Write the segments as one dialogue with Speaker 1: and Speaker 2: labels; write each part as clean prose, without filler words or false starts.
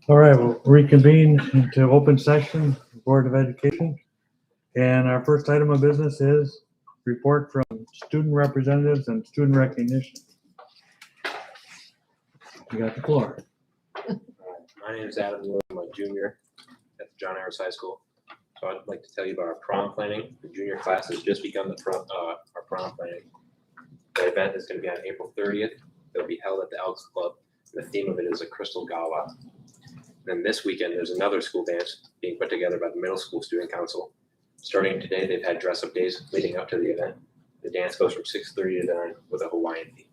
Speaker 1: All right, we'll reconvene into open session, Board of Education. And our first item of business is report from student representatives and student recognition. You got the floor.
Speaker 2: My name is Adam. I'm a junior at John Harris High School. So I'd like to tell you about our prom planning. The junior class has just begun our prom planning. The event is going to be on April 30th. It'll be held at the Elks Club. The theme of it is a crystal gala. Then this weekend, there's another school dance being put together by the Middle School Student Council. Starting today, they've had dress-up days leading up to the event. The dance goes from 6:30 to 9 with a Hawaiian theme.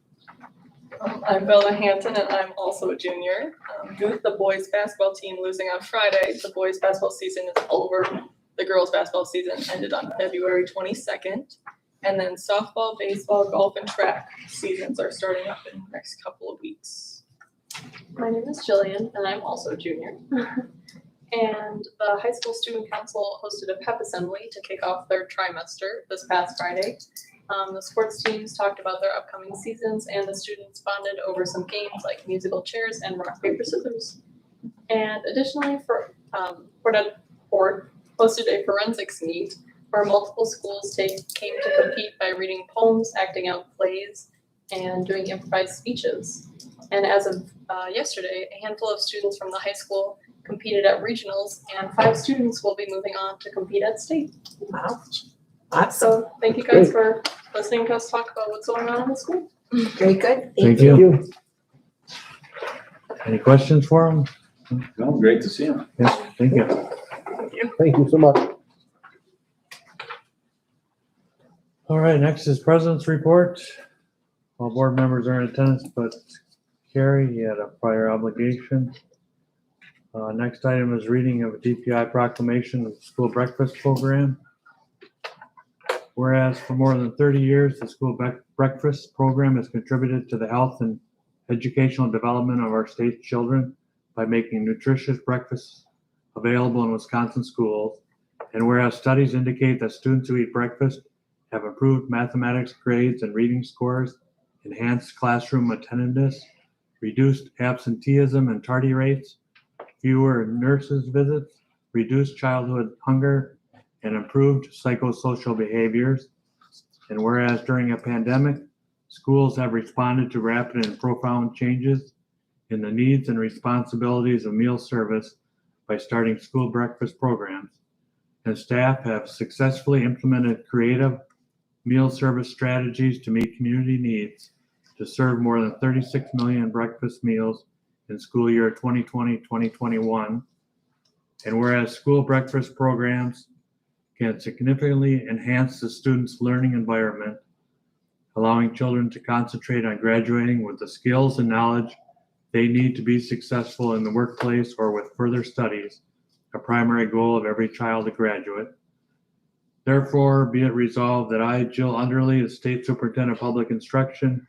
Speaker 3: I'm Bella Hampton, and I'm also a junior. With the boys basketball team losing on Friday, the boys basketball season is over. The girls basketball season ended on February 22nd. And then softball, baseball, golf, and track seasons are starting up in the next couple of weeks.
Speaker 4: My name is Jillian, and I'm also a junior. And the high school student council hosted a pep assembly to kick off their trimester this past Friday. The sports teams talked about their upcoming seasons, and the students bonded over some games like musical chairs and rock, paper, scissors. And additionally, Cooperative hosted a forensics meet where multiple schools came to compete by reading poems, acting out plays, and doing improvised speeches. And as of yesterday, a handful of students from the high school competed at regionals, and 5 students will be moving on to compete at state.
Speaker 5: Wow.
Speaker 4: So thank you guys for listening to us talk about what's going on in the school.
Speaker 5: Very good.
Speaker 1: Thank you. Any questions for them?
Speaker 6: No, great to see him.
Speaker 1: Yes, thank you.
Speaker 7: Thank you so much.
Speaker 1: All right, next is President's Report. All board members are in attendance, but Carrie, you had a prior obligation. Next item is reading of a DPI proclamation of the school breakfast program. Whereas for more than 30 years, the school breakfast program has contributed to the health and educational development of our state's children by making nutritious breakfasts available in Wisconsin schools. And whereas studies indicate that students who eat breakfast have improved mathematics grades and reading scores, enhanced classroom attendance, reduced absenteeism and tardy rates, fewer nurses visits, reduced childhood hunger, and improved psychosocial behaviors. And whereas during a pandemic, schools have responded to rapid and profound changes in the needs and responsibilities of meal service by starting school breakfast programs, and staff have successfully implemented creative meal service strategies to meet community needs to serve more than 36 million breakfast meals in school year 2020-2021. And whereas school breakfast programs can significantly enhance the students' learning environment, allowing children to concentrate on graduating with the skills and knowledge they need to be successful in the workplace or with further studies, a primary goal of every child to graduate. Therefore, be it resolved that I, Jill Underley, the State Superintendent of Public Instruction,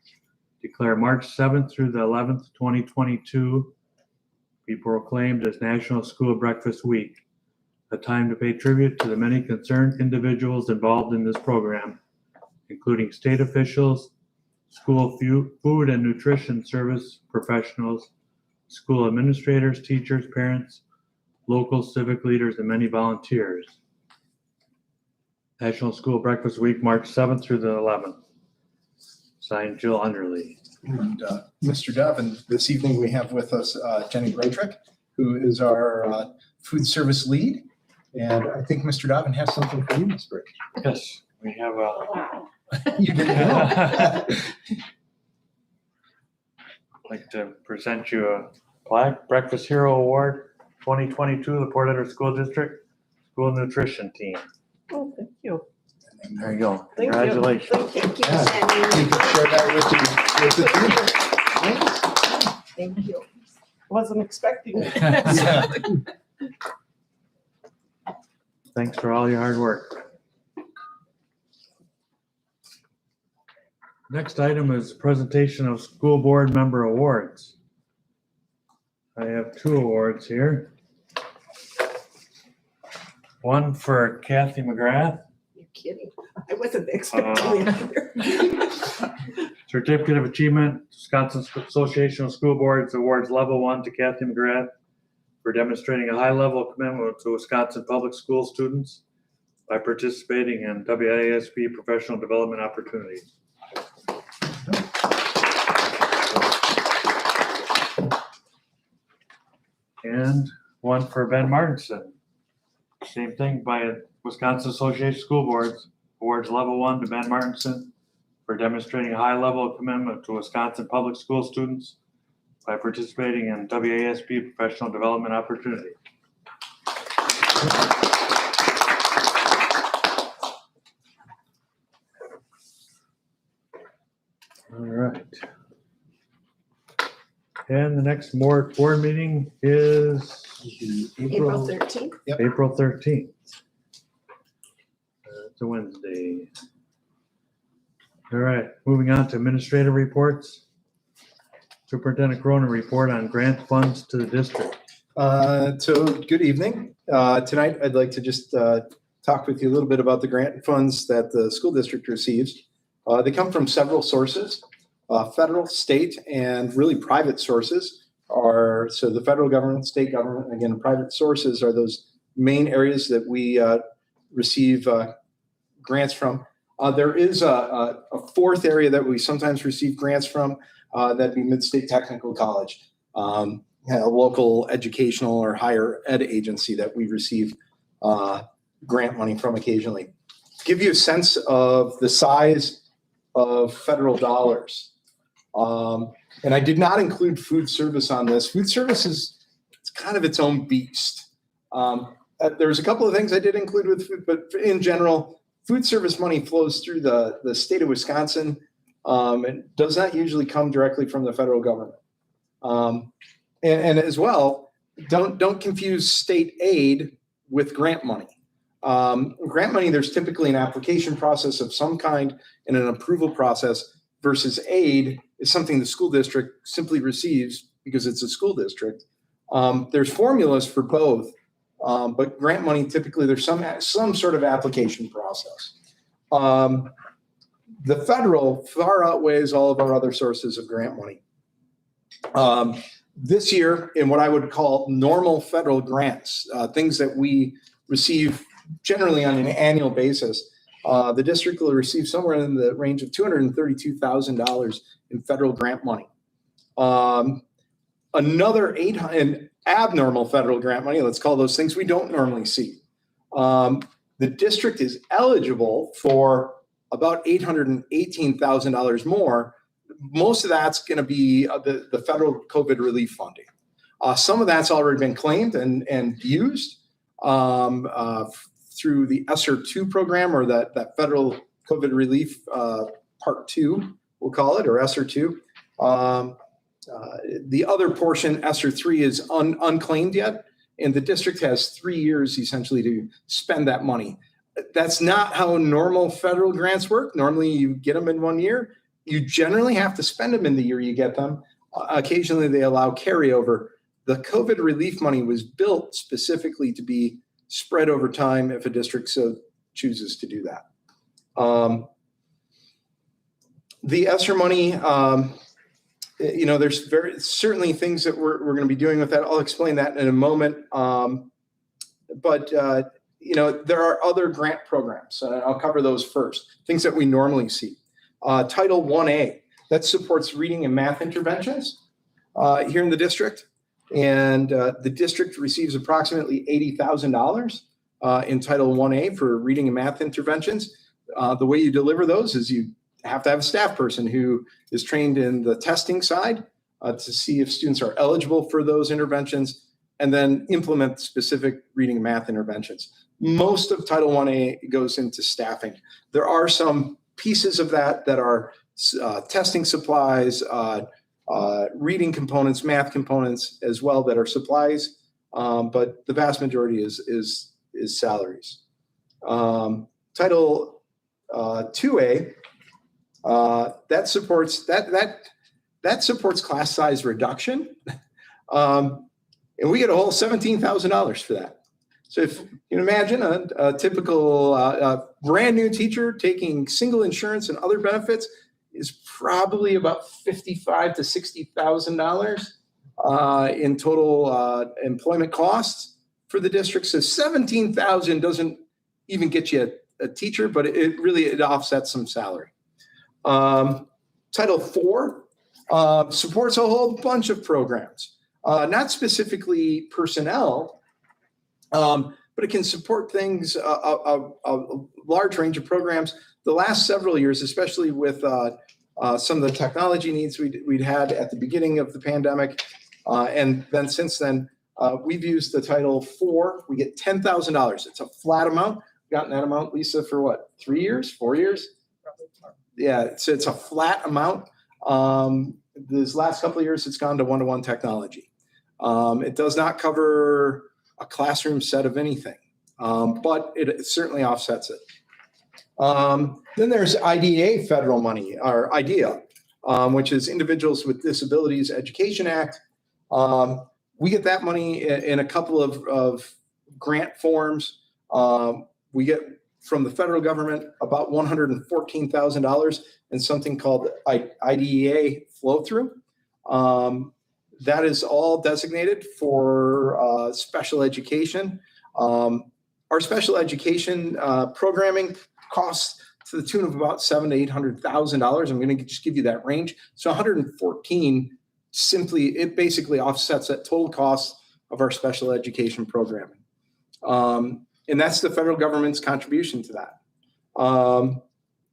Speaker 1: declare March 7th through the 11th, 2022, be proclaimed as National School Breakfast Week, a time to pay tribute to the many concerned individuals involved in this program, including state officials, school food and nutrition service professionals, school administrators, teachers, parents, local civic leaders, and many volunteers. National School Breakfast Week, March 7th through the 11th. Signed, Jill Underley.
Speaker 7: And Mr. Dove, and this evening we have with us Jenny Breitrick, who is our food service lead. And I think Mr. Dobbin has something for you, Ms. Breitrick.
Speaker 1: Yes, we have a.
Speaker 7: You didn't know.
Speaker 1: I'd like to present you a Black Breakfast Hero Award 2022, the Port Edward School District School Nutrition Team.
Speaker 5: Oh, thank you.
Speaker 1: There you go.
Speaker 5: Thank you.
Speaker 1: Congratulations.
Speaker 5: Thank you.
Speaker 7: Yeah. You can share that with the team.
Speaker 5: Thank you. Wasn't expecting it.
Speaker 7: Yeah.
Speaker 1: Thanks for all your hard work. Next item is presentation of school board member awards. I have 2 awards here. One for Kathy McGrath.
Speaker 5: You're kidding. I wasn't expecting it either.
Speaker 1: Certificate of Achievement, Wisconsin Association of School Boards awards level 1 to Kathy McGrath for demonstrating a high level of commitment to Wisconsin public school students by participating in WISP professional development opportunities. And one for Ben Martinson. Same thing by Wisconsin Association of School Boards, awards level 1 to Ben Martinson for demonstrating a high level of commitment to Wisconsin public school students by participating in WASP professional development opportunity. All right. And the next board meeting is
Speaker 5: April 13th.
Speaker 1: April 13th. It's a Wednesday. All right, moving on to administrative reports. Superintendent Cronin report on grant funds to the district.
Speaker 7: So good evening. Tonight, I'd like to just talk with you a little bit about the grant funds that the school district receives. They come from several sources, federal, state, and really private sources are, so the federal government, state government, and again, private sources are those main areas that we receive grants from. There is a fourth area that we sometimes receive grants from, that'd be MidState Technical College, a local educational or higher ed agency that we receive grant money from occasionally. To give you a sense of the size of federal dollars, and I did not include food service on this. Food service is it's kind of its own beast. There's a couple of things I did include with food, but in general, food service money flows through the state of Wisconsin. It does not usually come directly from the federal government. And as well, don't confuse state aid with grant money. Grant money, there's typically an application process of some kind and an approval process versus aid is something the school district simply receives because it's a school district. There's formulas for both. But grant money, typically there's some sort of application process. The federal far outweighs all of our other sources of grant money. This year, in what I would call normal federal grants, things that we receive generally on an annual basis, the district will receive somewhere in the range of $232,000 in federal grant money. Another $800,000 abnormal federal grant money, let's call those things we don't normally see. The district is eligible for about $818,000 more. Most of that's going to be the federal COVID relief funding. Some of that's already been claimed and used through the ESSER 2 program, or that federal COVID relief part 2, we'll call it, or ESSER 2. The other portion, ESSER 3, is unclaimed yet, and the district has 3 years essentially to spend that money. That's not how normal federal grants work. Normally you get them in 1 year. You generally have to spend them in the year you get them. Occasionally they allow carryover. The COVID relief money was built specifically to be spread over time if a district so chooses to do that. The ESSER money, there's certainly things that we're going to be doing with that. I'll explain that in a moment. There are other grant programs, and I'll cover those first. Things that we normally see. Title 1A, that supports reading and math interventions here in the district. And the district receives approximately $80,000 in Title 1A for reading and math interventions. The way you deliver those is you have to have a staff person who is trained in the testing side to see if students are eligible for those interventions, and then implement specific reading and math interventions. Most of Title 1A goes into staffing. There are some pieces of that are testing supplies, reading components, math components as well that are supplies, but the vast majority is salaries. Title 2A, that supports class size reduction, and we get a whole $17,000 for that. So if you can imagine a typical brand new teacher taking single insurance and other benefits, is probably about $55,000 to $60,000 in total employment costs for the district. So $17,000 doesn't even get you a teacher, but it offsets some salary. Title IV supports a whole bunch of programs, not specifically personnel, but it can support things, a large range of programs. The last several years, especially with some of the technology needs we'd had at the beginning of the pandemic, and then since then, we've used the Title IV. We get $10,000. It's a flat amount. We've gotten that amount, Lisa, for what, 3 years, 4 years? Yeah, so it's a flat amount. This last couple of years, it's gone to one-to-one technology. It does not cover a classroom set of anything, but it certainly offsets it. Then there's IDEA federal money, or IDEA, which is Individuals with Disabilities Education Act. We get that money in a couple of grant forms. We get from the federal government about $114,000 in something called IDEA flow-through. That is all designated for special education. Our special education programming costs to the tune of about $700,000 to $800,000. I'm going to just give you that range. So 114 it basically offsets that total cost of our special education programming. And that's the federal government's contribution to that.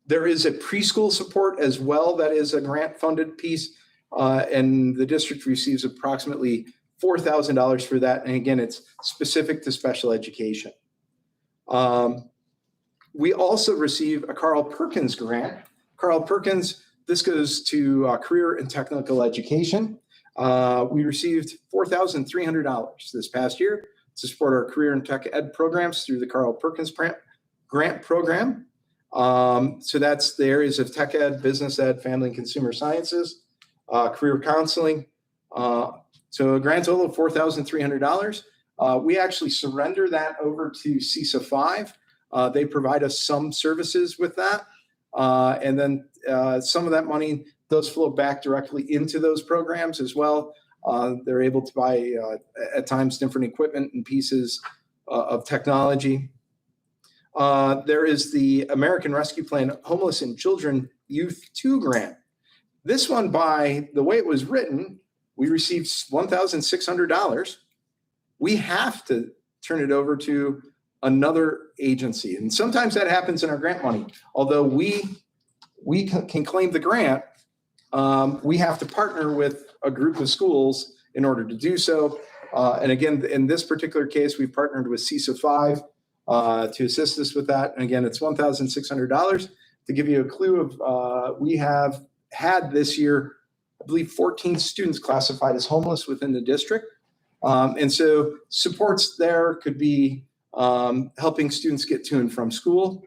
Speaker 7: There is a preschool support as well. That is a grant-funded piece. And the district receives approximately $4,000 for that. And again, it's specific to special education. We also receive a Carl Perkins grant. Carl Perkins, this goes to career and technical education. We received $4,300 this past year to support our career and tech ed programs through the Carl Perkins grant program. So that's the areas of tech ed, business ed, family and consumer sciences, career counseling. So a grand total of $4,300. We actually surrender that over to CISA 5. They provide us some services with that. And then some of that money does flow back directly into those programs as well. They're able to buy, at times, different equipment and pieces of technology. There is the American Rescue Plan Homeless and Children Youth 2 grant. This one, by the way it was written, we received $1,600. We have to turn it over to another agency. And sometimes that happens in our grant money. Although we can claim the grant, we have to partner with a group of schools in order to do so. And again, in this particular case, we've partnered with CISA 5 to assist us with that. And again, it's $1,600. To give you a clue of, we have had this year, I believe, 14 students classified as homeless within the district. And so supports there could be helping students get to and from school,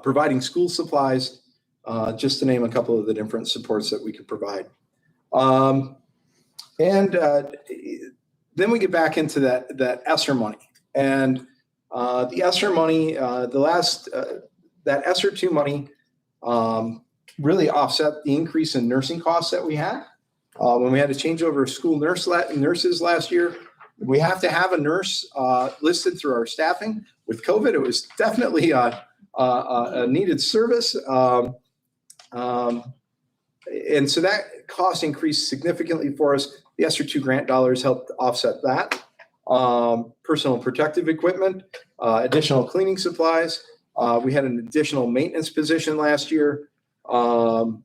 Speaker 7: providing school supplies, just to name a couple of the different supports that we could provide. And then we get back into that ESSER money. And the ESSER money, that ESSER 2 money really offset the increase in nursing costs that we had. When we had to change over school nurses last year, we have to have a nurse listed through our staffing. With COVID, it was definitely a needed service. And so that cost increased significantly for us. The ESSER 2 grant dollars helped offset that. Personal protective equipment, additional cleaning supplies. We had an additional maintenance position last year. The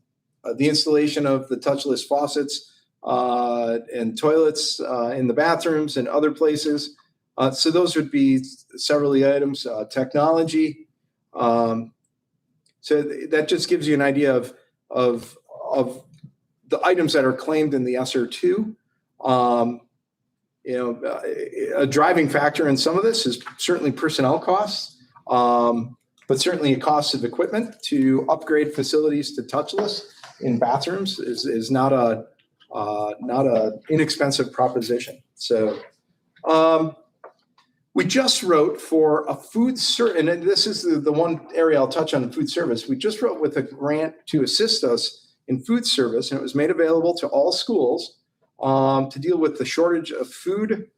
Speaker 7: installation of the touchless faucets and toilets in the bathrooms and other places. So those would be several of the items. Technology. So that just gives you an idea of the items that are claimed in the ESSER 2. A driving factor in some of this is certainly personnel costs, but certainly a cost of equipment to upgrade facilities to touchless in bathrooms is not a inexpensive proposition. So We just wrote for a food service, and this is the one area I'll touch on, food service. We just wrote with a grant to assist us in food service, and it was made available to all schools to deal with the shortage of food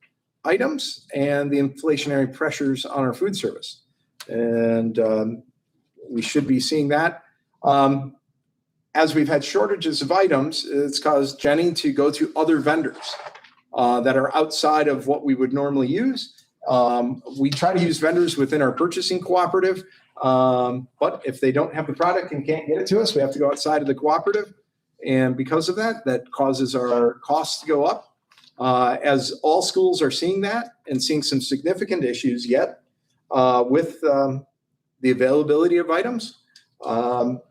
Speaker 7: items and the inflationary pressures on our food service. And we should be seeing that. As we've had shortages of items, it's caused Jenny to go to other vendors that are outside of what we would normally use. We try to use vendors within our purchasing cooperative, but if they don't have the product and can't get it to us, we have to go outside of the cooperative. And because of that, that causes our costs to go up. As all schools are seeing that and seeing some significant issues yet with the availability of items, the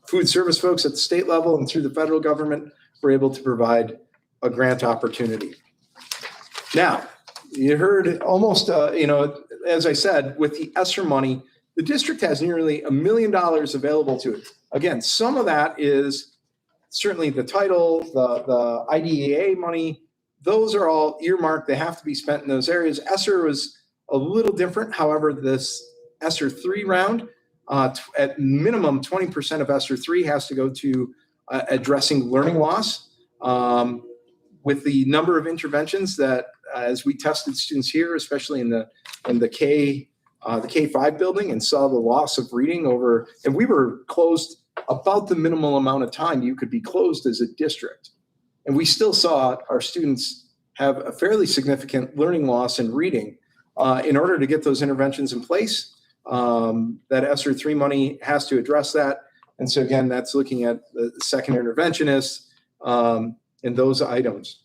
Speaker 7: food service folks at the state level and through the federal government were able to provide a grant opportunity. Now, you heard almost, as I said, with the ESSER money, the district has nearly $1 million available to it. Again, some of that is certainly the title, the IDEA money. Those are all earmarked. They have to be spent in those areas. ESSER was a little different. However, this ESSER 3 round, at minimum 20% of ESSER 3 has to go to addressing learning loss. With the number of interventions that, as we tested students here, especially in the K-5 building, and saw the loss of reading over, and we were closed about the minimal amount of time you could be closed as a district. And we still saw our students have a fairly significant learning loss in reading. In order to get those interventions in place, that ESSER 3 money has to address that. And so again, that's looking at the second interventionist, and those items.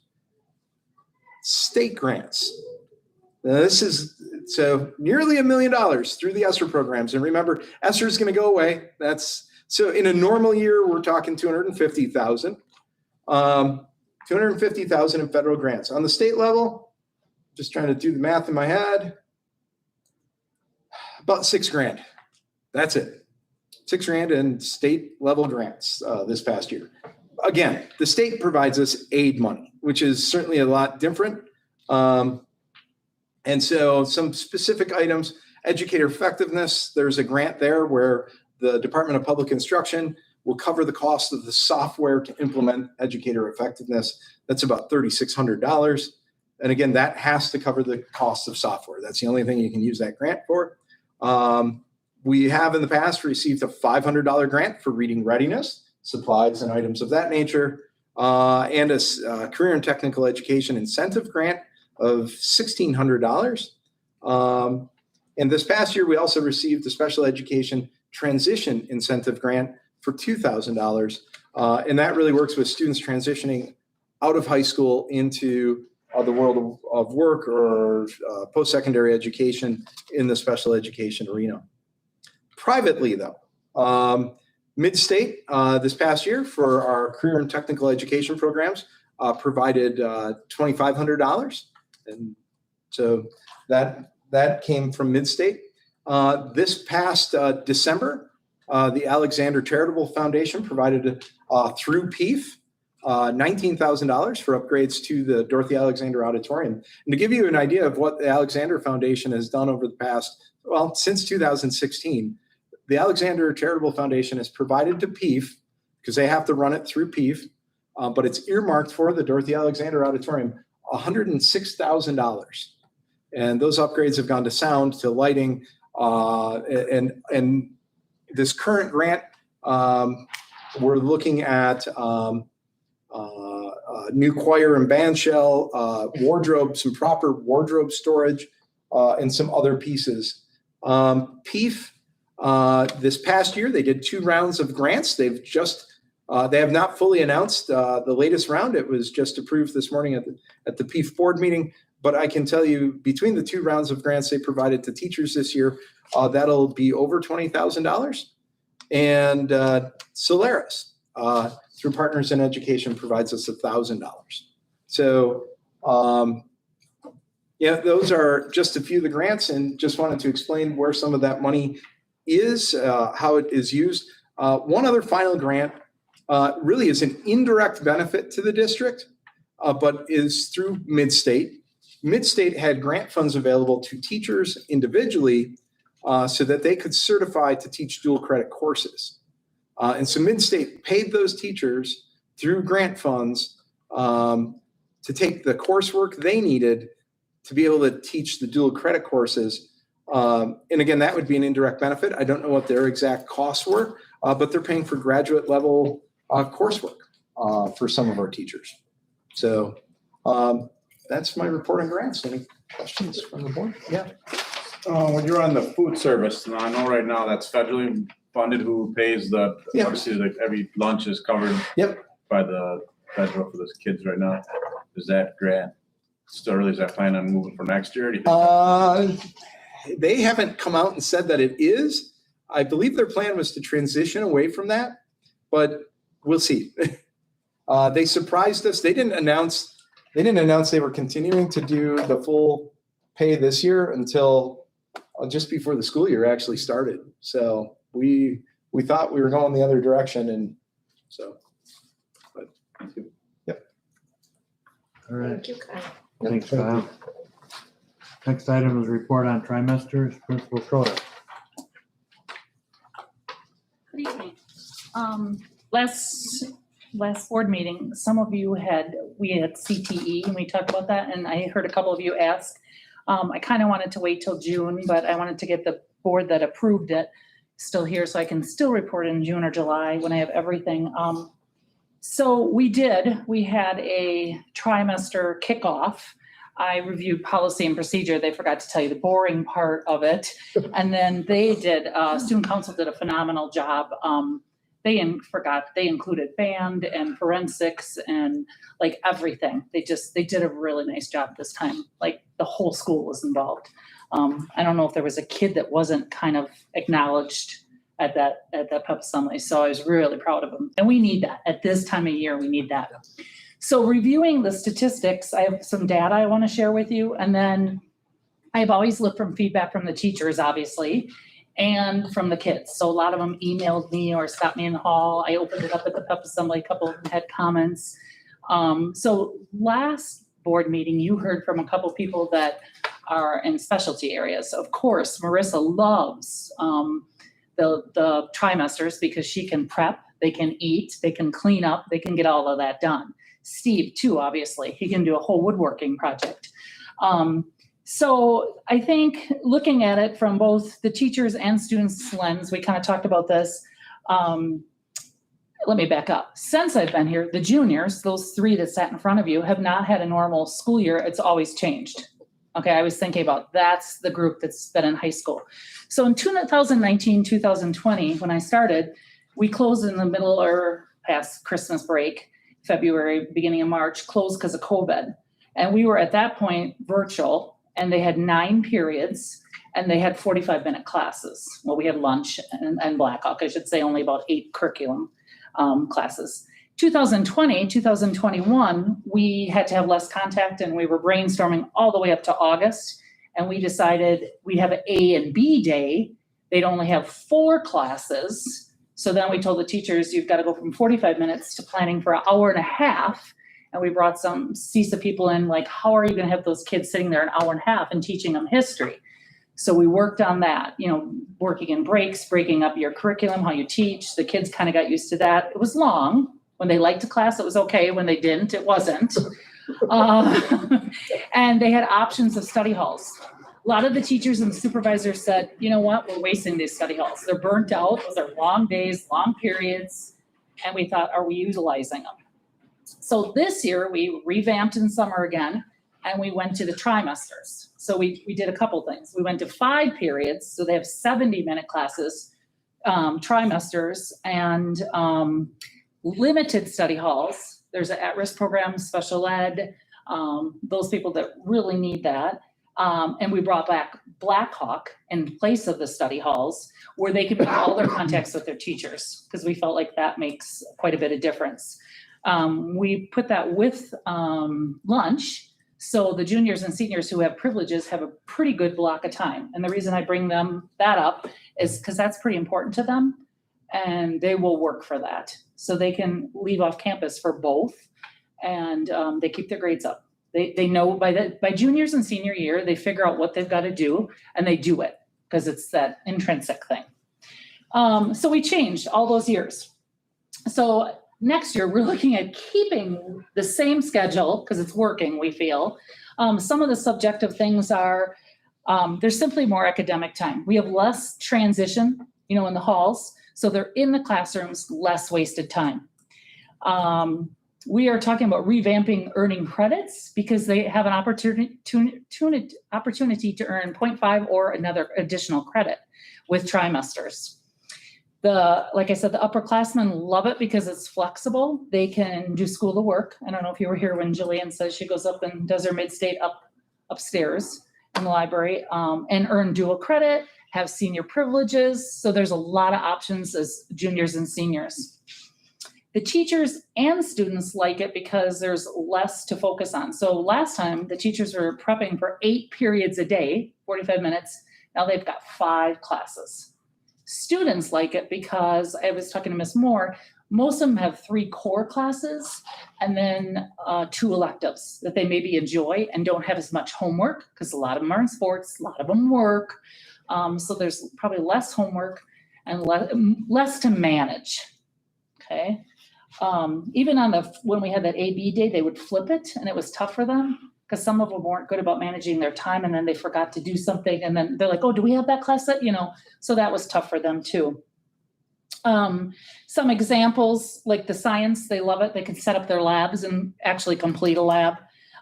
Speaker 7: State grants. Now this is so nearly $1 million through the ESSER programs. And remember, ESSER is going to go away. So in a normal year, we're talking $250,000. $250,000 in federal grants. On the state level, just trying to do the math in my head, about $6,000. That's it. $6,000 in state level grants this past year. Again, the state provides us aid money, which is certainly a lot different. And so some specific items, educator effectiveness, there's a grant there where the Department of Public Instruction will cover the cost of the software to implement educator effectiveness. That's about $3,600. And again, that has to cover the cost of software. That's the only thing you can use that grant for. We have in the past received a $500 grant for reading readiness, supplies and items of that nature, and a career and technical education incentive grant of $1,600. And this past year, we also received a special education transition incentive grant for $2,000. And that really works with students transitioning out of high school into the world of work or post-secondary education in the special education arena. Privately, though, MidState this past year for our career and technical education programs provided $2,500. And so that came from MidState. This past December, the Alexander Charitable Foundation provided through PIEF $19,000 for upgrades to the Dorothy Alexander Auditorium. And to give you an idea of what the Alexander Foundation has done over the past, well, since 2016, the Alexander Charitable Foundation has provided to PIEF, because they have to run it through PIEF, but it's earmarked for the Dorothy Alexander Auditorium, $106,000. And those upgrades have gone to sound, to lighting, and this current grant, we're looking at new choir and band shell, wardrobe, some proper wardrobe storage, and some other pieces. PIEF, this past year, they did 2 rounds of grants. They've just, they have not fully announced the latest round. It was just approved this morning at the PIEF board meeting. But I can tell you, between the 2 rounds of grants they provided to teachers this year, that'll be over $20,000. And Solaris, through Partners in Education, provides us $1,000. So, yeah, those are just a few of the grants, and just wanted to explain where some of that money is, how it is used. One other final grant really is an indirect benefit to the district. but is through MidState. MidState had grant funds available to teachers individually so that they could certify to teach dual credit courses. And so MidState paid those teachers through grant funds to take the coursework they needed to be able to teach the dual credit courses. And again, that would be an indirect benefit. I don't know what their exact costs were, but they're paying for graduate level coursework for some of our teachers. So that's my report on grants. Any questions from the board? Yeah.
Speaker 6: When you're on the food service, now I know right now that's federally funded. Who pays the,
Speaker 7: Yeah.
Speaker 6: obviously like every lunch is covered
Speaker 7: Yep.
Speaker 6: by the federal for those kids right now. Is that grant still early? Is that plan on moving for next year? Do you think
Speaker 7: They haven't come out and said that it is. I believe their plan was to transition away from that, but we'll see. They surprised us. They didn't announce they were continuing to do the full pay this year until just before the school year actually started. So we thought we were going the other direction, and so. But yep.
Speaker 1: All right,
Speaker 5: Thank you, Kyle.
Speaker 1: thanks, Kyle. Next item is report on trimesters, Principal Costa.
Speaker 8: Good evening. Last board meeting, some of you we had CTE and we talked about that, and I heard a couple of you ask. I kind of wanted to wait till June, but I wanted to get the board that approved it still here so I can still report in June or July when I have everything. So we had a trimester kickoff. I reviewed policy and procedure. They forgot to tell you the boring part of it. And then student council did a phenomenal job. They included band and forensics and like everything. They did a really nice job this time. Like the whole school was involved. I don't know if there was a kid that wasn't kind of acknowledged at that pep assembly. So I was really proud of them. And we need that at this time of year. We need that. So reviewing the statistics, I have some data I want to share with you. And then I've always looked from feedback from the teachers, obviously, and from the kids. So a lot of them emailed me or stopped me in the hall. I opened it up at the pep assembly. A couple of them had comments. So last board meeting, you heard from a couple people that are in specialty areas. Of course, Marissa loves the trimesters because she can prep, they can eat, they can clean up, they can get all of that done. Steve too, obviously, he can do a whole woodworking project. So I think looking at it from both the teachers and students' lens, we kind of talked about this. Let me back up. Since I've been here, the juniors, those three that sat in front of you, have not had a normal school year. It's always changed. Okay, I was thinking about that's the group that's been in high school. So in 2019, 2020, when I started, we closed in the middle or past Christmas break, February, beginning of March, closed because of COVID. And we were at that point virtual, and they had 9 periods and they had 45-minute classes. Well, we had lunch and Blackhawk, I should say, only about 8 curriculum classes. 2020, 2021, we had to have less contact, and we were brainstorming all the way up to August. And we decided we have an A and B day. They'd only have 4 classes. So then we told the teachers, you've got to go from 45 minutes to planning for an hour and a half. And we brought some CISA people in, like, how are you going to have those kids sitting there an hour and a half and teaching them history? So we worked on that, working in breaks, breaking up your curriculum, how you teach. The kids kind of got used to that. It was long. When they liked a class, it was okay. When they didn't, it wasn't. And they had options of study halls. A lot of the teachers and the supervisors said, you know what, we're wasting these study halls. They're burnt out. Those are long days, long periods. And we thought, are we utilizing them? So this year we revamped in summer again, and we went to the trimesters. So we did a couple things. We went to 5 periods. So they have 70-minute classes, trimesters, and limited study halls. There's an at-risk program, special ed, those people that really need that. And we brought back Blackhawk in place of the study halls, where they could make all their contacts with their teachers, because we felt like that makes quite a bit of difference. We put that with lunch, so the juniors and seniors who have privileges have a pretty good block of time. And the reason I bring that up is because that's pretty important to them, and they will work for that. So they can leave off campus for both. and they keep their grades up. They know by juniors and senior year, they figure out what they've got to do and they do it because it's that intrinsic thing. So we changed all those years. So next year, we're looking at keeping the same schedule because it's working, we feel. Some of the subjective things are, there's simply more academic time. We have less transition, in the halls. So they're in the classrooms, less wasted time. We are talking about revamping earning credits because they have an opportunity to earn 0.5 or another additional credit with trimesters. Like I said, the upperclassmen love it because it's flexible. They can do school of work. I don't know if you were here when Jillian says she goes up and does her MidState upstairs in the library, and earn dual credit, have senior privileges. So there's a lot of options as juniors and seniors. The teachers and students like it because there's less to focus on. So last time the teachers were prepping for 8 periods a day, 45 minutes. Now they've got 5 classes. Students like it because I was talking to Ms. Moore, most of them have 3 core classes and then 2 electives that they maybe enjoy and don't have as much homework because a lot of them are in sports, a lot of them work. So there's probably less homework and less to manage, okay? Even when we had that AB day, they would flip it and it was tough for them because some of them weren't good about managing their time and then they forgot to do something and then they're like, oh, do we have that class that, so that was tough for them too. Some examples like the science, they love it. They can set up their labs and actually complete a lab.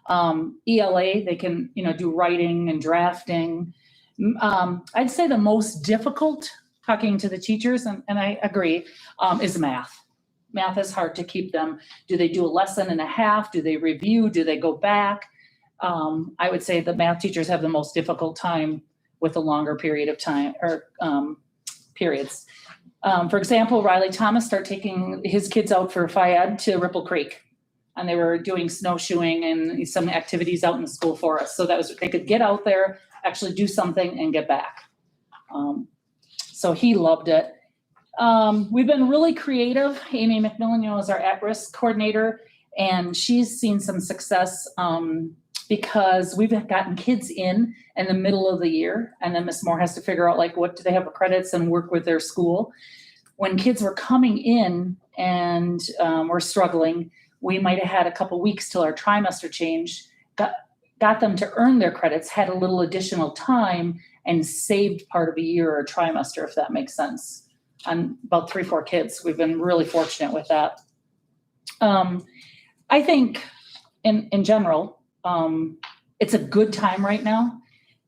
Speaker 8: ELA, they can, do writing and drafting. I'd say the most difficult, talking to the teachers, and I agree, is math. Math is hard to keep them. Do they do a lesson and a half? Do they review? Do they go back? I would say the math teachers have the most difficult time with a longer period of time or periods. For example, Riley Thomas started taking his kids out for FIAD to Ripple Creek, and they were doing snowshoeing and some activities out in the school forest. So they could get out there, actually do something and get back. So he loved it. We've been really creative. Amy McMillan, is our at-risk coordinator, and she's seen some success because we've gotten kids in the middle of the year, and then Ms. Moore has to figure out what do they have for credits and work with their school. When kids were coming in and were struggling, we might have had a couple weeks till our trimester change, got them to earn their credits, had a little additional time, and saved part of a year or a trimester, if that makes sense. On about 3-4 kids. We've been really fortunate with that. I think in general, it's a good time right now.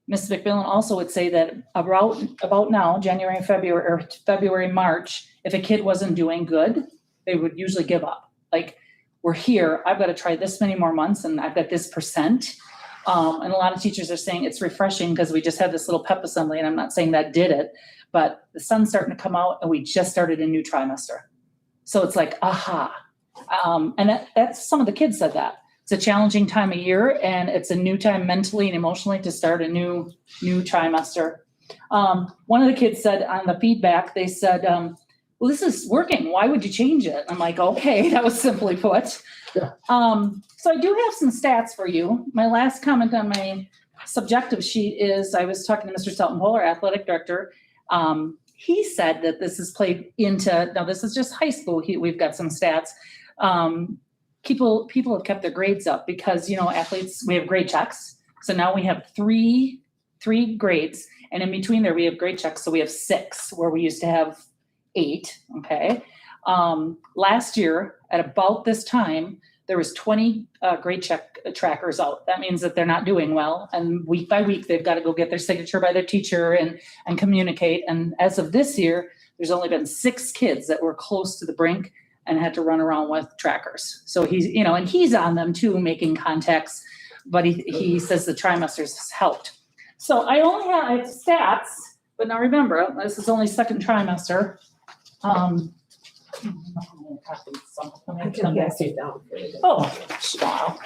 Speaker 8: Ms. McMillan also would say that about now, January, February, March, if a kid wasn't doing good, they would usually give up. We're here, I've got to try this many more months and I've got this percent. And a lot of teachers are saying it's refreshing because we just had this little pep assembly, and I'm not saying that did it, but the sun's starting to come out and we just started a new trimester. So it's like, aha. And that's some of the kids said that. It's a challenging time of year and it's a new time mentally and emotionally to start a new trimester. One of the kids said on the feedback, they said, well, this is working. Why would you change it? I'm like, okay, that was simply put.
Speaker 7: Yeah.
Speaker 8: So I do have some stats for you. My last comment on my subjective sheet is I was talking to Mr. Selton-Pohl, our athletic director. He said that this is played into, now this is just high school. We've got some stats. People have kept their grades up because, athletes, we have grade checks. So now we have three grades, and in between there we have grade checks. So we have 6 where we used to have 8. Okay. Last year at about this time, there was 20 grade check trackers out. That means that they're not doing well. And week by week, they've got to go get their signature by their teacher and communicate. And as of this year, there's only been 6 kids that were close to the brink and had to run around with trackers. So he's, and he's on them too, making contacts, but he says the trimesters has helped. So I have stats, but now remember, this is only second trimester.
Speaker 5: I can pass it down.
Speaker 8: Oh, wow.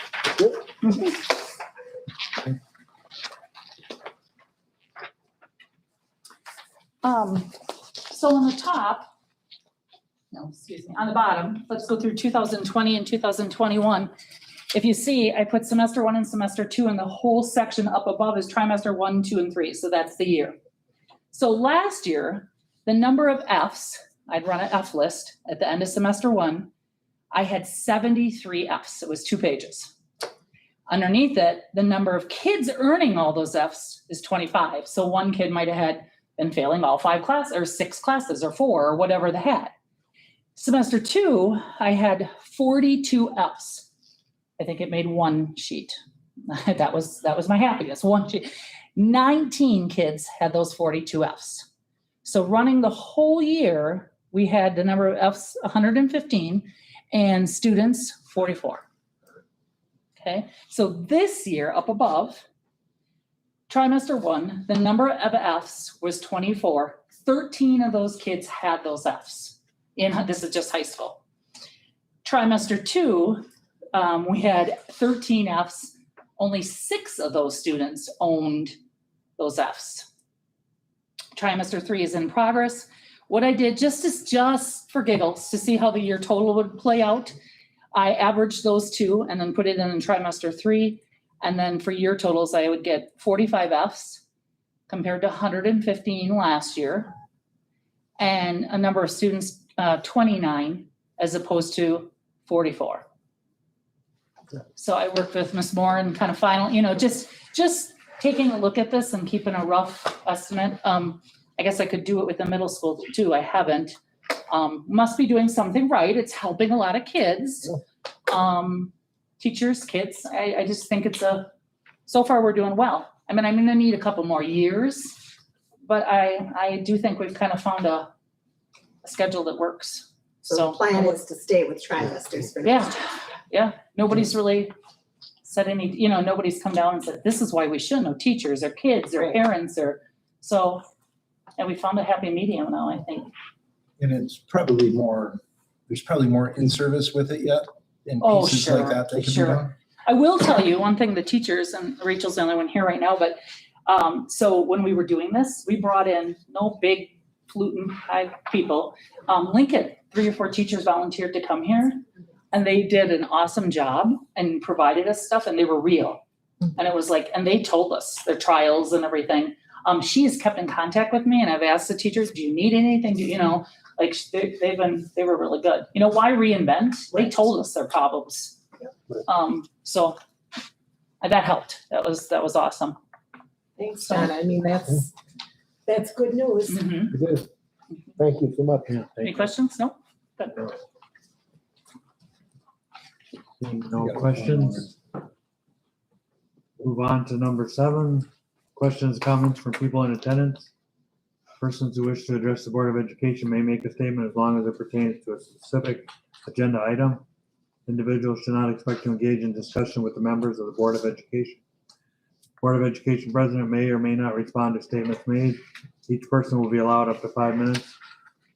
Speaker 8: So on the top, no, excuse me, on the bottom, let's go through 2020 and 2021. If you see, I put semester 1 and semester 2, and the whole section up above is trimester 1, 2, and 3. So that's the year. So last year, the number of Fs, I'd run an F list at the end of semester 1. I had 73 Fs. It was 2 pages. Underneath it, the number of kids earning all those Fs is 25. So one kid might have had been failing all 5 classes or 6 classes or 4 or whatever they had. Semester 2, I had 42 Fs. I think it made 1 sheet. that was my happiness, 1 sheet. 19 kids had those 42 Fs. So running the whole year, we had the number of Fs 115 and students 44. Okay, so this year up above, trimester 1, the number of Fs was 24. 13 of those kids had those Fs. This is just high school. Trimester 2, we had 13 Fs. Only 6 of those students owned those Fs. Trimester 3 is in progress. What I did just for giggles to see how the year total would play out, I averaged those 2 and then put it in trimester 3. And then for year totals, I would get 45 Fs compared to 115 last year. And a number of students, 29 as opposed to 44. So I worked with Ms. Moore and kind of just taking a look at this and keeping a rough estimate. I guess I could do it with the middle school too. I haven't. Must be doing something right. It's helping a lot of kids, teachers, kids. I just think so far we're doing well. I mean, I'm gonna need a couple more years, but I do think we've kind of found a schedule that works.
Speaker 5: So the plan is to stay with trimesters for next year.
Speaker 8: Yeah, nobody's really said any, nobody's come down and said, this is why we should know teachers or kids or parents and we found a happy medium now, I think.
Speaker 7: And it's probably there's probably more in-service with it yet in
Speaker 8: Oh,
Speaker 7: pieces
Speaker 8: sure,
Speaker 7: like that that can be
Speaker 8: sure.
Speaker 7: done.
Speaker 8: I will tell you one thing, the teachers, and Rachel's the only one here right now, but so when we were doing this, we brought in no big fluting high people. Lincoln, 3 or 4 teachers volunteered to come here and they did an awesome job and provided us stuff and they were real. And it was and they told us their trials and everything. She has kept in contact with me and I've asked the teachers, do you need anything? They were really good. Why reinvent? They told us their problems. So that helped. That was awesome.
Speaker 5: Thanks, Donna. I mean, that's good news.
Speaker 8: Mhm.
Speaker 9: It is. Thank you so much.
Speaker 8: Any questions? No? Good.
Speaker 1: Seeing no questions. Move on to number 7. Questions, comments from people in attendance. Persons who wish to address the Board of Education may make a statement as long as it pertains to a specific agenda item. Individuals should not expect to engage in discussion with the members of the Board of Education. Board of Education President may or may not respond to statements made. Each person will be allowed up to 5 minutes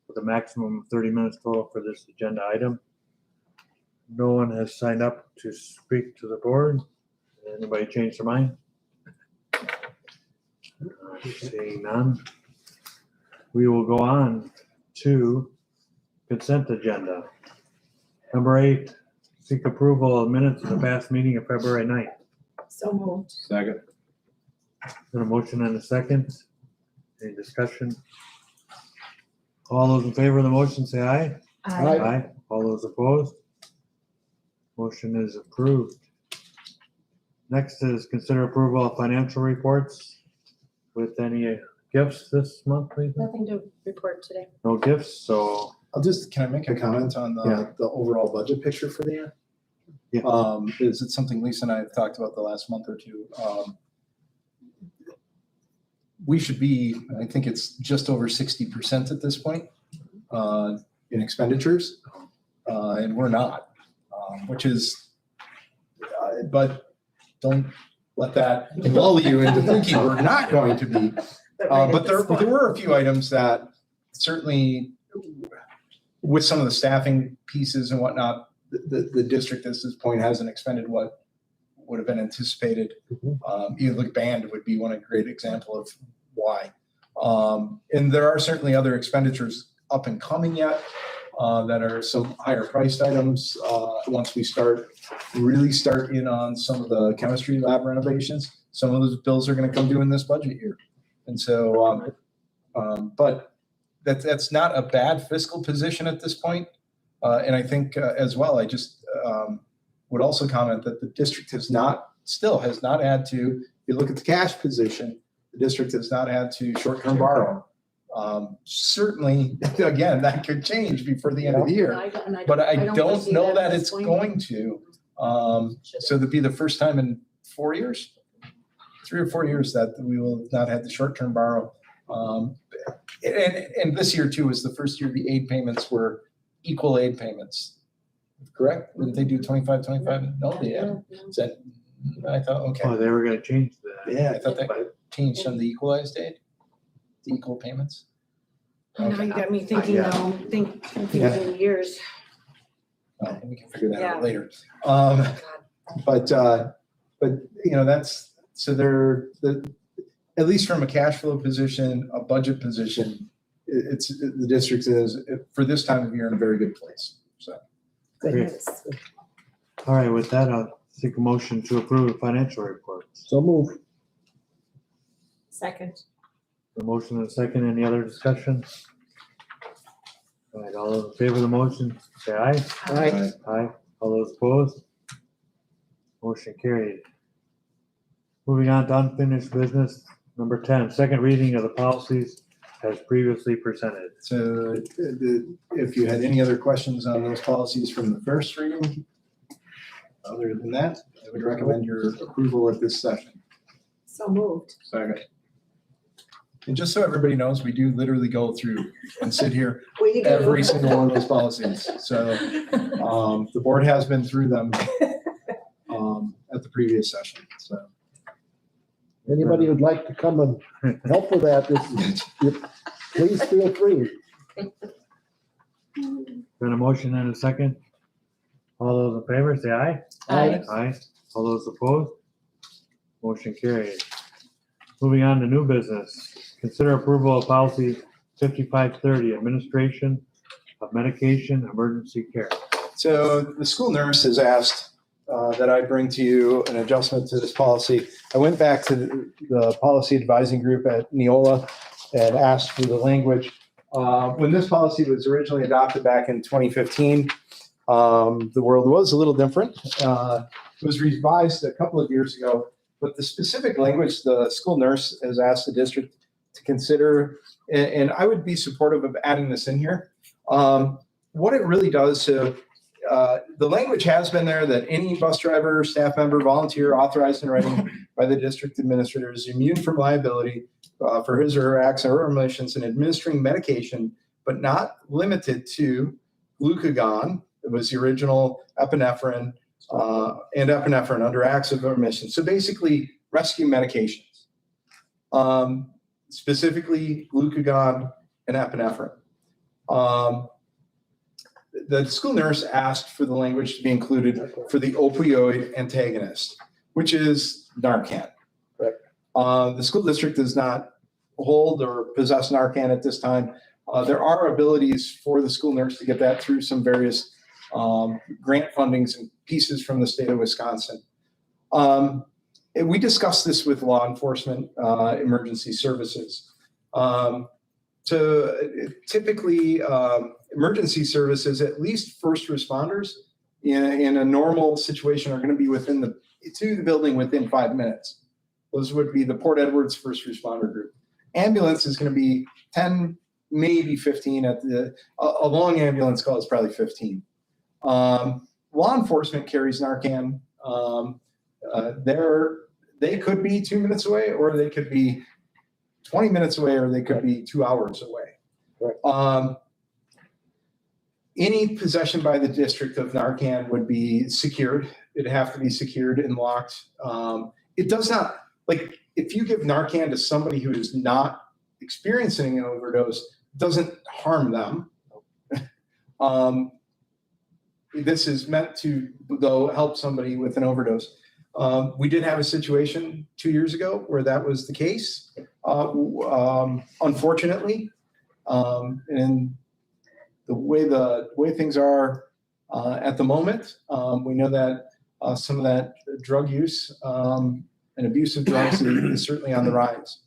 Speaker 1: with a maximum of 30 minutes total for this agenda item. No one has signed up to speak to the board. Anybody change their mind? Seeing none. We will go on to consent agenda. Number 8, seek approval of minutes of the past meeting of February 9th.
Speaker 5: So moved.
Speaker 6: Second.
Speaker 1: Got a motion and a second. Any discussion? All those in favor of the motion say aye.
Speaker 9: Aye.
Speaker 1: All those opposed? Motion is approved. Next is consider approval of financial reports with any gifts this month, please?
Speaker 4: Nothing to report today.
Speaker 1: No gifts, so
Speaker 7: Can I make a comment on
Speaker 1: Yeah.
Speaker 7: the overall budget picture for the year?
Speaker 1: Yeah.
Speaker 7: Is it something Lisa and I have talked about the last month or two? We should be, I think it's just over 60% at this point in expenditures, and we're not, which is, but don't let that lull you into thinking we're not going to be. But there were a few items that certainly, with some of the staffing pieces and whatnot, the district at this point hasn't expended what would have been anticipated. Either the band would be one great example of why. And there are certainly other expenditures up and coming yet. that are some higher priced items. Once we really start in on some of the chemistry lab renovations, some of those bills are gonna come due in this budget year. And so, but that's not a bad fiscal position at this point. And I think as well, I just would also comment that the district still has not had to, if you look at the cash position, the district has not had to short-term borrow. Certainly, again, that could change before the end of the year, but I don't know that it's going to. So it'd be the first time in 4 years, 3 or 4 years that we will have not had the short-term borrow. And this year too was the first year the aid payments were equal aid payments. Correct? Didn't they do 25? No, they haven't. I thought, okay.
Speaker 1: Oh, they were gonna change that.
Speaker 7: Yeah, I thought that changed from the equalized aid, the equal payments.
Speaker 5: Now you got me thinking,
Speaker 1: Yeah.
Speaker 5: thinking years.
Speaker 7: Well, we can figure that out
Speaker 5: Yeah.
Speaker 7: later. But you know, that's, so at least from a cash flow position, a budget position, the district is, for this time of year, in a very good place, so.
Speaker 5: Goodness.
Speaker 1: All right, with that, I'll seek a motion to approve the financial reports.
Speaker 9: So move.
Speaker 5: Second.
Speaker 1: The motion and a second, any other discussion? All right, all those in favor of the motion, say aye.
Speaker 9: Aye.
Speaker 1: Aye. All those opposed? Motion carried. Moving on to unfinished business, number 10, second reading of the policies as previously presented.
Speaker 7: So if you had any other questions on those policies from the first reading, other than that, I would recommend your approval at this session.
Speaker 5: So moved.
Speaker 7: Second. And just so everybody knows, we do literally go through and sit here
Speaker 5: We do.
Speaker 7: every single one of those policies. So the board has been through them at the previous session, so.
Speaker 9: Anybody who'd like to come and help with that, please feel free.
Speaker 1: Been a motion and a second. All those in favor, say aye.
Speaker 5: Aye.
Speaker 1: Aye. All those opposed? Motion carried. Moving on to new business. Consider approval of policy 5530, administration of medication emergency care.
Speaker 7: So the school nurse has asked that I bring to you an adjustment to this policy. I went back to the policy advising group at Neola and asked for the language. When this policy was originally adopted back in 2015, the world was a little different. It was revised a couple of years ago, but the specific language the school nurse has asked the district to consider, and I would be supportive of adding this in here. What it really does, so the language has been there that any bus driver, staff member, volunteer authorized in writing by the district administrator is immune from liability for his or her acts or omissions in administering medication, but not limited to glucagon. It was the original epinephrine and epinephrine under acts of omission. So basically rescue medications, specifically glucagon and epinephrine. The school nurse asked for the language to be included for the opioid antagonist, which is Narcan. The school district does not hold or possess Narcan at this time. There are abilities for the school nurse to get that through some various grant fundings and pieces from the state of Wisconsin. We discussed this with law enforcement emergency services. So typically, emergency services, at least first responders in a normal situation, are going to be to the building within 5 minutes. Those would be the Port Edwards first responder group. Ambulance is going to be 10, maybe 15 a long ambulance call is probably 15. Law enforcement carries Narcan. They could be 2 minutes away, or they could be 20 minutes away, or they could be 2 hours away. Any possession by the district of Narcan would be secured. It'd have to be secured and locked. It does not, like, if you give Narcan to somebody who is not experiencing an overdose, it doesn't harm them. This is meant to, though, help somebody with an overdose. We did have a situation 2 years ago where that was the case, unfortunately. And way things are at the moment, we know that some of that drug use and abuse of drugs is certainly on the rise.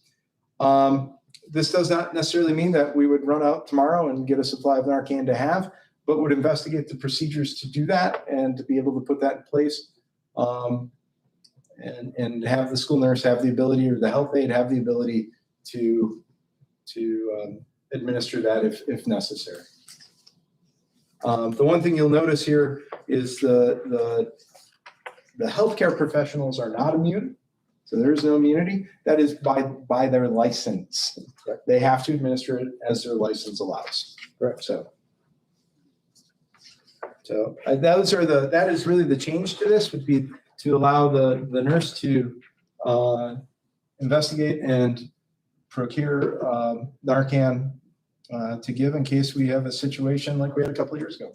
Speaker 7: This does not necessarily mean that we would run out tomorrow and get a supply of Narcan to have, but would investigate the procedures to do that and to be able to put that in place. And have the school nurse have the ability, or the health aide have the ability to administer that if necessary. The one thing you'll notice here is the healthcare professionals are not immune. So there is no immunity. That is by their license. They have to administer it as their license allows.
Speaker 9: Correct.
Speaker 7: So that is really the change to this, would be to allow the nurse to investigate and procure Narcan to give in case we have a situation like we had a couple of years ago.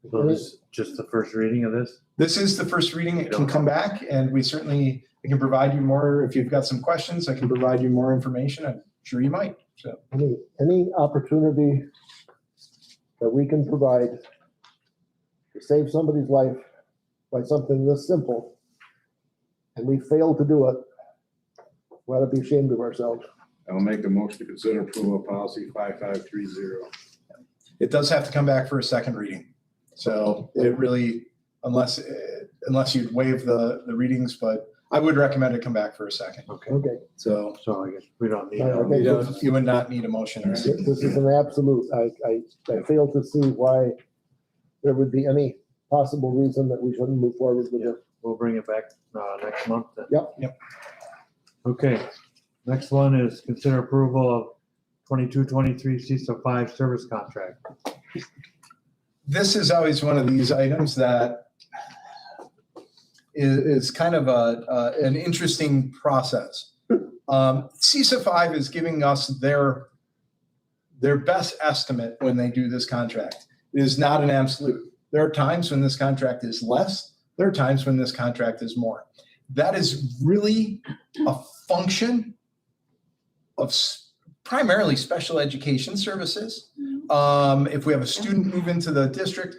Speaker 1: So this is just the first reading of this?
Speaker 7: This is the first reading. It can come back, and I can provide you more. If you've got some questions, I can provide you more information. I'm sure you might. So
Speaker 9: Any opportunity that we can provide to save somebody's life by something this simple, and we fail to do it, we ought to be ashamed of ourselves.
Speaker 6: I will make a motion to consider approval of policy 5530.
Speaker 7: it does have to come back for a second reading. So it really, unless you'd waive the readings, but I would recommend it come back for a second.
Speaker 1: Okay,
Speaker 9: Okay,
Speaker 7: So
Speaker 1: so I guess we don't need.
Speaker 9: Okay.
Speaker 7: you would not need a motion or
Speaker 9: this
Speaker 7: anything.
Speaker 9: is an absolute. I fail to see why there would be any possible reason that we shouldn't move forward with it.
Speaker 1: We'll bring it back next month then.
Speaker 9: Yep.
Speaker 1: Okay, next one is consider approval of 22-23 CISA 5 service contract.
Speaker 7: This is always one of these items that is kind of an interesting process. CISA 5 is giving us their best estimate when they do this contract. It is not an absolute. There are times when this contract is less. There are times when this contract is more. That is really a function of primarily special education services. If we have a student move into the district,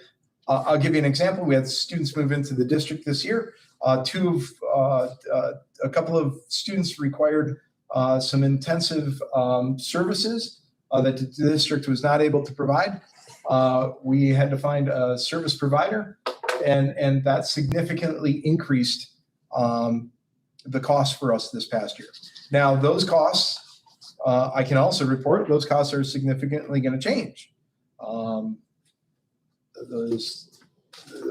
Speaker 7: I'll give you an example. We had students move into the district this year. A couple of students required some intensive services that the district was not able to provide. We had to find a service provider, and that significantly increased the cost for us this past year. Now, those costs, I can also report, those costs are significantly going to change.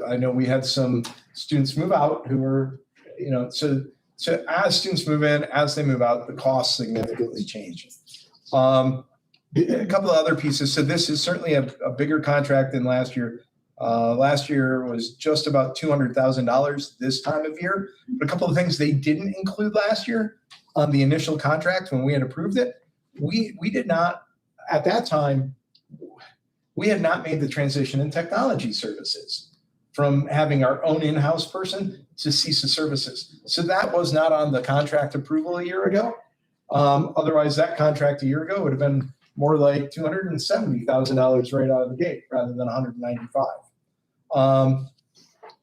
Speaker 7: I know we had some students move out who were, so as students move in, as they move out, the costs significantly change. A couple of other pieces. So this is certainly a bigger contract than last year. Last year was just about $200,000 this time of year. But a couple of things they didn't include last year on the initial contract when we had approved it. We did not, at that time, we had not made the transition in technology services from having our own in-house person to CISA services. So that was not on the contract approval a year ago. Otherwise, that contract a year ago would have been more like $270,000 right out of the gate rather than $195,000.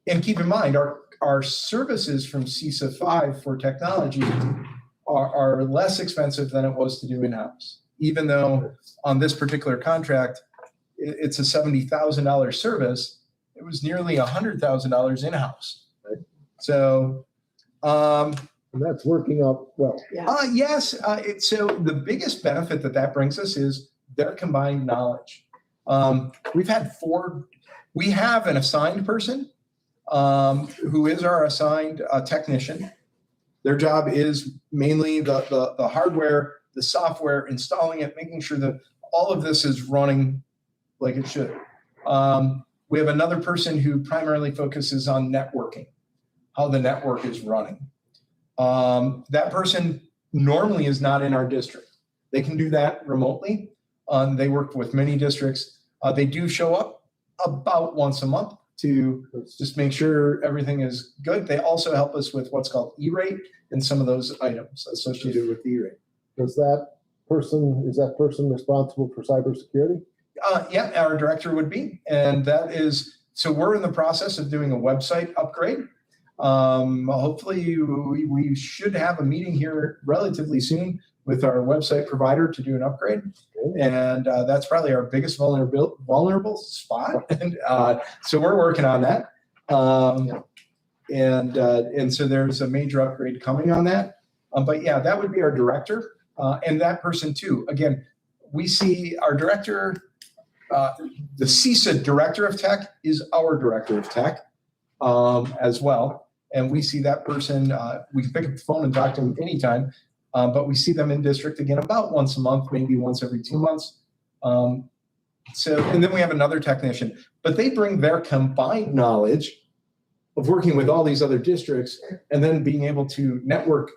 Speaker 7: And keep in mind, our services from CISA 5 for technology are less expensive than it was to do in-house. Even though on this particular contract, it's a $70,000 service, it was nearly $100,000 in-house.
Speaker 9: Right.
Speaker 7: So,
Speaker 9: and that's working out well.
Speaker 7: yes. So the biggest benefit that brings us is their combined knowledge. We have an assigned person who is our assigned technician. Their job is mainly the hardware, the software, installing it, making sure that all of this is running like it should. We have another person who primarily focuses on networking, how the network is running. That person normally is not in our district. They can do that remotely. They work with many districts. They do show up about once a month to just make sure everything is good. They also help us with what's called E-rate and some of those items associated with E-rate.
Speaker 9: Is that person responsible for cybersecurity?
Speaker 7: Yeah, our director would be, and that is, so we're in the process of doing a website upgrade. Hopefully we should have a meeting here relatively soon with our website provider to do an upgrade. And that's probably our biggest vulnerable spot. And so we're working on that. And so there's a major upgrade coming on that. But yeah, that would be our director. And that person too, again, we see our director, the CISA director of tech is our director of tech as well. And we see that person, we can pick up the phone and talk to them anytime, but we see them in district again about once a month, maybe once every 2 months. So, and then we have another technician, but they bring their combined knowledge of working with all these other districts and then being able to network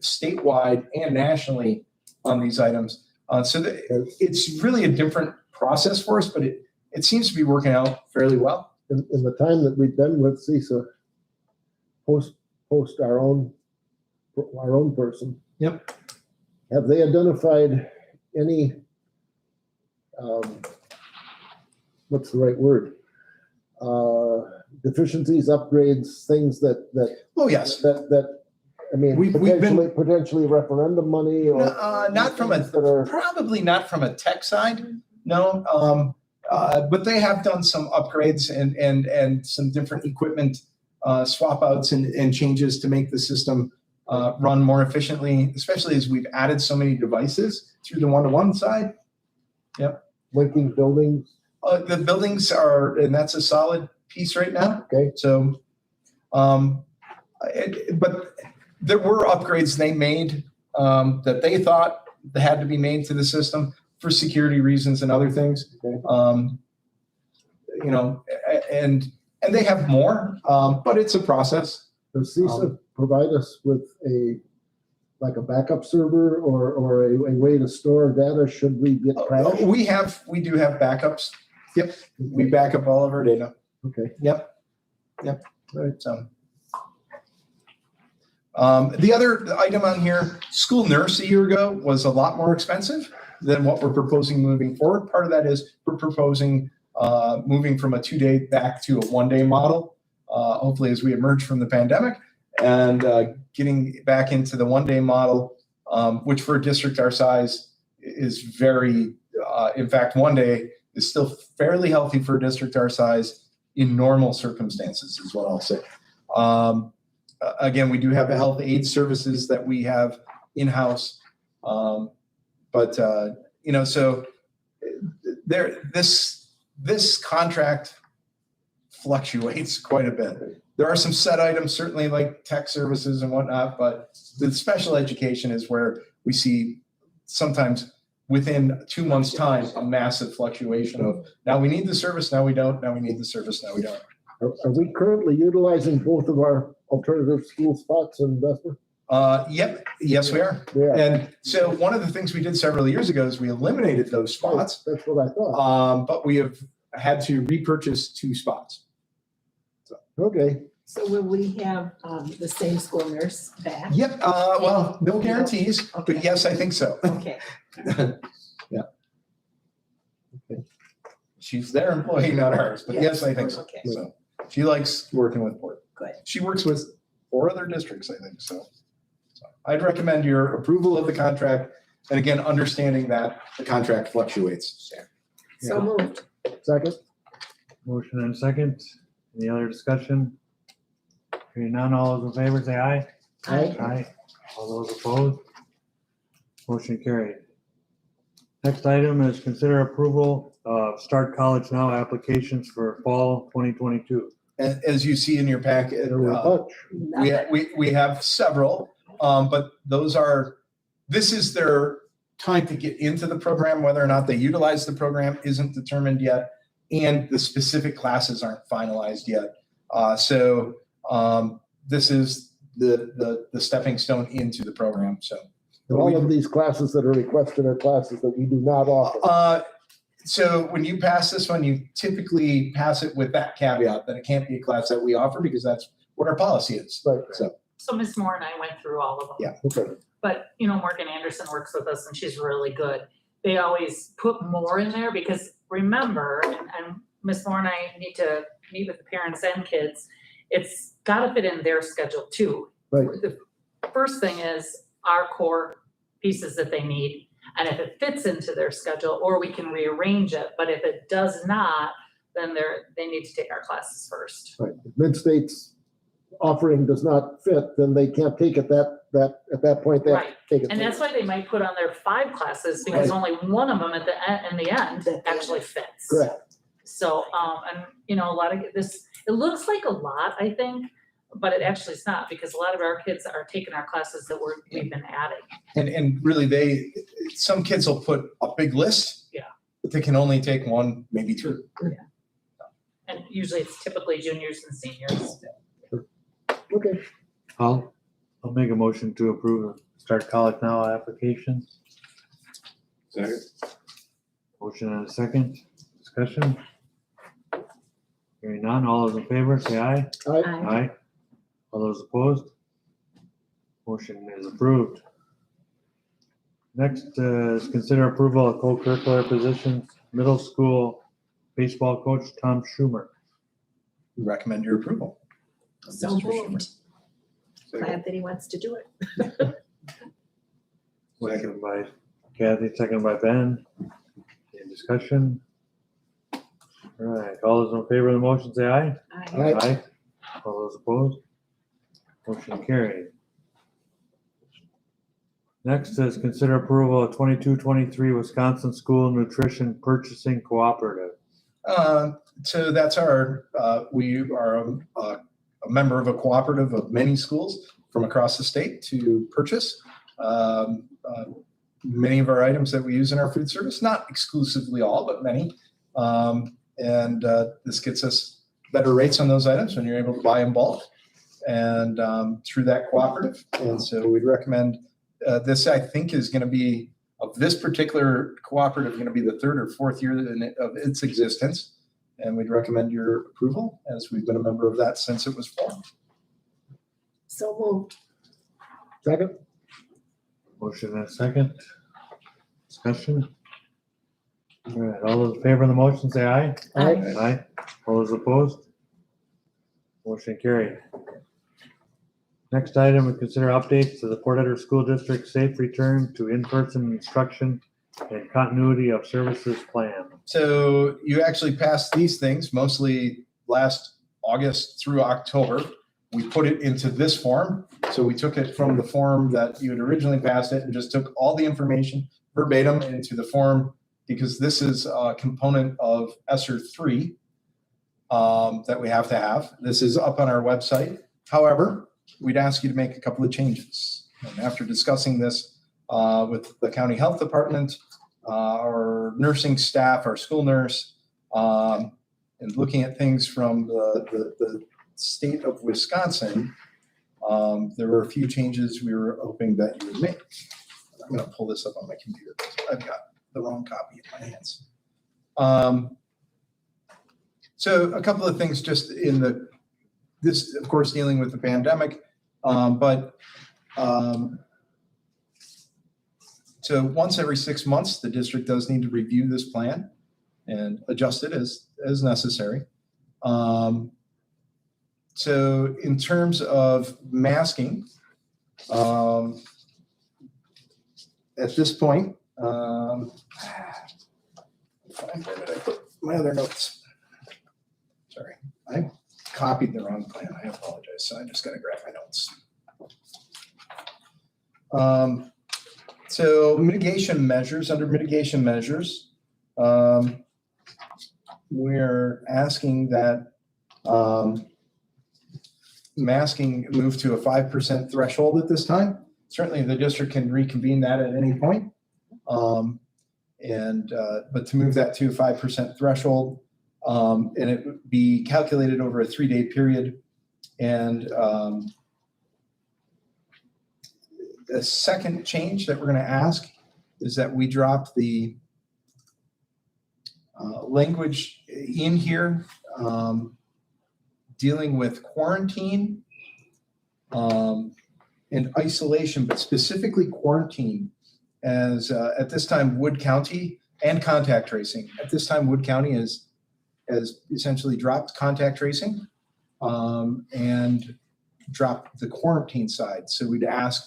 Speaker 7: statewide and nationally on these items. So it's really a different process for us, but it seems to be working out fairly well.
Speaker 9: In the time that we've been with CISA, post our own person.
Speaker 7: Yep.
Speaker 9: Have they identified any, what's the right word? Deficiencies, upgrades, things that.
Speaker 7: Oh, yes.
Speaker 9: That I mean,
Speaker 7: We've been-
Speaker 9: potentially referendum money or.
Speaker 7: Not from probably not from a tech side, no. But they have done some upgrades and some different equipment swap outs and changes to make the system run more efficiently, especially as we've added so many devices through the one-to-one side. Yep.
Speaker 9: Linking buildings.
Speaker 7: The buildings are, and that's a solid piece right now.
Speaker 9: Okay.
Speaker 7: So, but there were upgrades they made that they thought had to be made to the system for security reasons and other things.
Speaker 9: Okay.
Speaker 7: You know, and they have more, but it's a process.
Speaker 9: Does CISA provide us with a backup server or a way to store data should we get crashed?
Speaker 7: We do have backups. Yep. We back up all of our data.
Speaker 9: Okay.
Speaker 7: Yep. Right. So, the other item on here, school nurse a year ago was a lot more expensive than what we're proposing moving forward. Part of that is we're proposing moving from a 2-day back to a 1-day model, hopefully as we emerge from the pandemic, and getting back into the 1-day model, which for a district our size is very, in fact, 1 day is still fairly healthy for a district our size in normal circumstances is what I'll say. Again, we do have health aid services that we have in-house. But you know, so this contract fluctuates quite a bit. There are some set items, certainly like tech services and whatnot, but the special education is where we see sometimes within 2 months' time, a massive fluctuation of now we need the service, now we don't, now we need the service, now we don't.
Speaker 9: Are we currently utilizing both of our alternative school spots in Vesper?
Speaker 7: Yep. Yes, we are.
Speaker 9: Yeah.
Speaker 7: And so one of the things we did several years ago is we eliminated those spots,
Speaker 9: That's what I thought.
Speaker 7: but we have had to repurchase 2 spots.
Speaker 9: Okay.
Speaker 5: So will we have the same school nurse back?
Speaker 7: Yep. Well, no guarantees,
Speaker 5: Okay.
Speaker 7: but yes, I think so.
Speaker 5: Okay.
Speaker 7: Yeah. Okay. She's their employee, not ours, but yes, I think so.
Speaker 5: Okay.
Speaker 7: So she likes working with board.
Speaker 5: Good.
Speaker 7: She works with 4 other districts, I think. So I'd recommend your approval of the contract. And again, understanding that the contract fluctuates.
Speaker 5: So moved.
Speaker 9: Second.
Speaker 1: Motion and second. Any other discussion? Hearing none, all those in favor say aye.
Speaker 5: Aye.
Speaker 1: Aye. All those opposed? Motion carried. Next item is consider approval of Start College Now applications for fall 2022.
Speaker 7: And as you see in your packet,
Speaker 9: There were a bunch.
Speaker 7: we have several, but this is their time to get into the program. Whether or not they utilize the program isn't determined yet, and the specific classes aren't finalized yet. So this is the stepping stone into the program. So
Speaker 9: All of these classes that are requested are classes that we do not offer.
Speaker 7: so when you pass this one, you typically pass it with that caveat that it can't be a class that we offer because that's what our policy is.
Speaker 9: Right.
Speaker 8: So Ms. Moore and I went through all of them.
Speaker 7: Yeah.
Speaker 9: Okay.
Speaker 8: But, you know, Morgan Anderson works with us and she's really good. They always put more in there because remember, and Ms. Moore and I need to meet with the parents and kids, it's gotta fit in their schedule too.
Speaker 9: Right.
Speaker 8: The first thing is our core pieces that they need, and if it fits into their schedule, or we can rearrange it, but if it does not, then they need to take our classes first.
Speaker 9: Right. If Mid-State's offering does not fit, then they can't take it at that point, they have to
Speaker 8: Right.
Speaker 9: take it.
Speaker 8: And that's why they might put on their 5 classes, because
Speaker 9: Right.
Speaker 8: only one of them in the end actually fits.
Speaker 9: Correct.
Speaker 8: So, and you know, a lot of this, it looks like a lot, I think, but it actually is not, because a lot of our kids are taking our classes that we've been adding.
Speaker 7: And really some kids will put a big list.
Speaker 8: Yeah.
Speaker 7: But they can only take 1, maybe 2.
Speaker 8: And usually it's typically juniors and seniors.
Speaker 9: Okay.
Speaker 1: I'll make a motion to approve the Start College Now application.
Speaker 6: Second.
Speaker 1: Motion and a second. Discussion. Hearing none. All those in favor, say aye.
Speaker 9: Aye.
Speaker 1: Aye. All those opposed? Motion is approved. Next is consider approval of co-curricular positions, middle school baseball coach Tom Schumer.
Speaker 7: We recommend your approval.
Speaker 5: So
Speaker 7: Mr. Schumer.
Speaker 5: moved. Glad that he wants to do it.
Speaker 1: Second by Kathy, second by Ben. Any discussion? All right, all those in favor of the motion, say aye.
Speaker 9: Aye.
Speaker 1: All those opposed? Motion carried. Next is consider approval of 22-23 Wisconsin School Nutrition Purchasing Cooperative.
Speaker 7: So that's we are a member of a cooperative of many schools from across the state to purchase many of our items that we use in our food service, not exclusively all, but many. And this gets us better rates on those items when you're able to buy in bulk and through that cooperative. And so we'd recommend this, I think, is going to be, of this particular cooperative, going to be the 3rd or 4th year of its existence. And we'd recommend your approval, as we've been a member of that since it was formed.
Speaker 5: So moved.
Speaker 9: Second?
Speaker 1: Motion and a second. Discussion. All right, all those in favor of the motion, say aye.
Speaker 9: Aye.
Speaker 1: Aye. All those opposed? Motion carried. Next item, we consider updates to the Port Edward School District Safe Return to In-Person Instruction and Continuity of Services Plan.
Speaker 7: So you actually passed these things mostly last August through October. We put it into this form. So we took it from the form that you had originally passed it and just took all the information verbatim into the form, because this is a component of ESSER 3 that we have to have. This is up on our website. However, we'd ask you to make a couple of changes. And after discussing this with the county health department, our nursing staff, our school nurse, and looking at things from the state of Wisconsin, there were a few changes we were hoping that you would make. I'm going to pull this up on my computer. I've got the wrong copy in my hands. So a couple of things just in this, of course, dealing with the pandemic, but so once every 6 months, the district does need to review this plan and adjust it as necessary. So in terms of masking, at this point, where did I put my other notes? Sorry, I copied the wrong plan. I apologize. So I just got to grab my notes. So mitigation measures, under mitigation measures, we're asking that masking move to a 5% threshold at this time. Certainly the district can reconvene that at any point. But to move that to a 5% threshold, and it would be calculated over a 3-day period. And the second change that we're going to ask is that we drop the language in here dealing with quarantine and isolation, but specifically quarantine, as at this time Wood County and contact tracing. At this time, Wood County has essentially dropped contact tracing and dropped the quarantine side. So we'd ask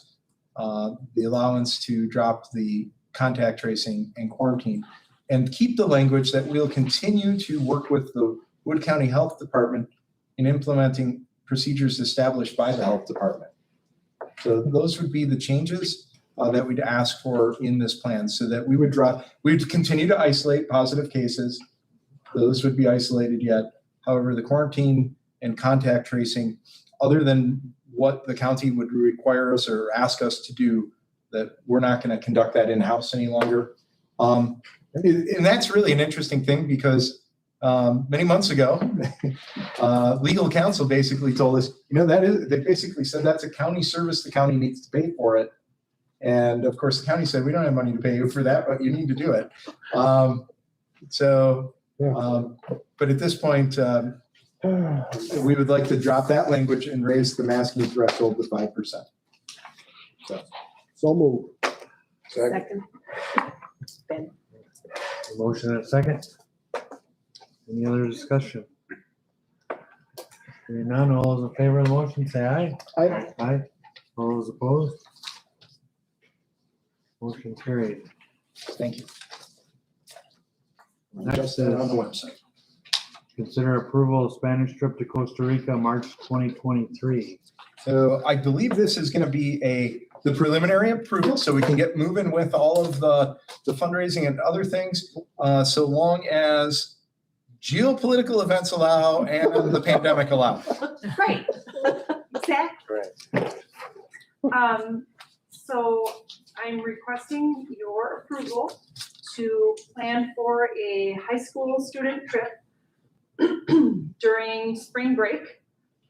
Speaker 7: the allowance to drop the contact tracing and quarantine and keep the language that we'll continue to work with the Wood County Health Department in implementing procedures established by the health department. So those would be the changes that we'd ask for in this plan, so that we'd continue to isolate positive cases. Those would be isolated yet. However, the quarantine and contact tracing, other than what the county would require us or ask us to do, that we're not going to conduct that in-house any longer. And that's really an interesting thing, because many months ago, legal counsel basically told us, they basically said that's a county service, the county needs to pay for it. And of course, the county said, we don't have money to pay you for that, but you need to do it. But at this point, we would like to drop that language and raise the masking threshold to 5%.
Speaker 9: So move.
Speaker 5: Second.
Speaker 1: Motion and a second. Any other discussion? Hearing none, all those in favor of the motion, say aye.
Speaker 9: Aye.
Speaker 1: Aye. All those opposed? Motion carried.
Speaker 7: Thank you.
Speaker 1: Next
Speaker 7: Just on the
Speaker 1: is
Speaker 7: website.
Speaker 1: consider approval of Spanish trip to Costa Rica, March 2023.
Speaker 7: So I believe this is going to be the preliminary approval, so we can get moving with all of the fundraising and other things, so long as geopolitical events allow and the pandemic allow.
Speaker 10: Right, exactly. So I'm requesting your approval to plan for a high school student trip during spring break,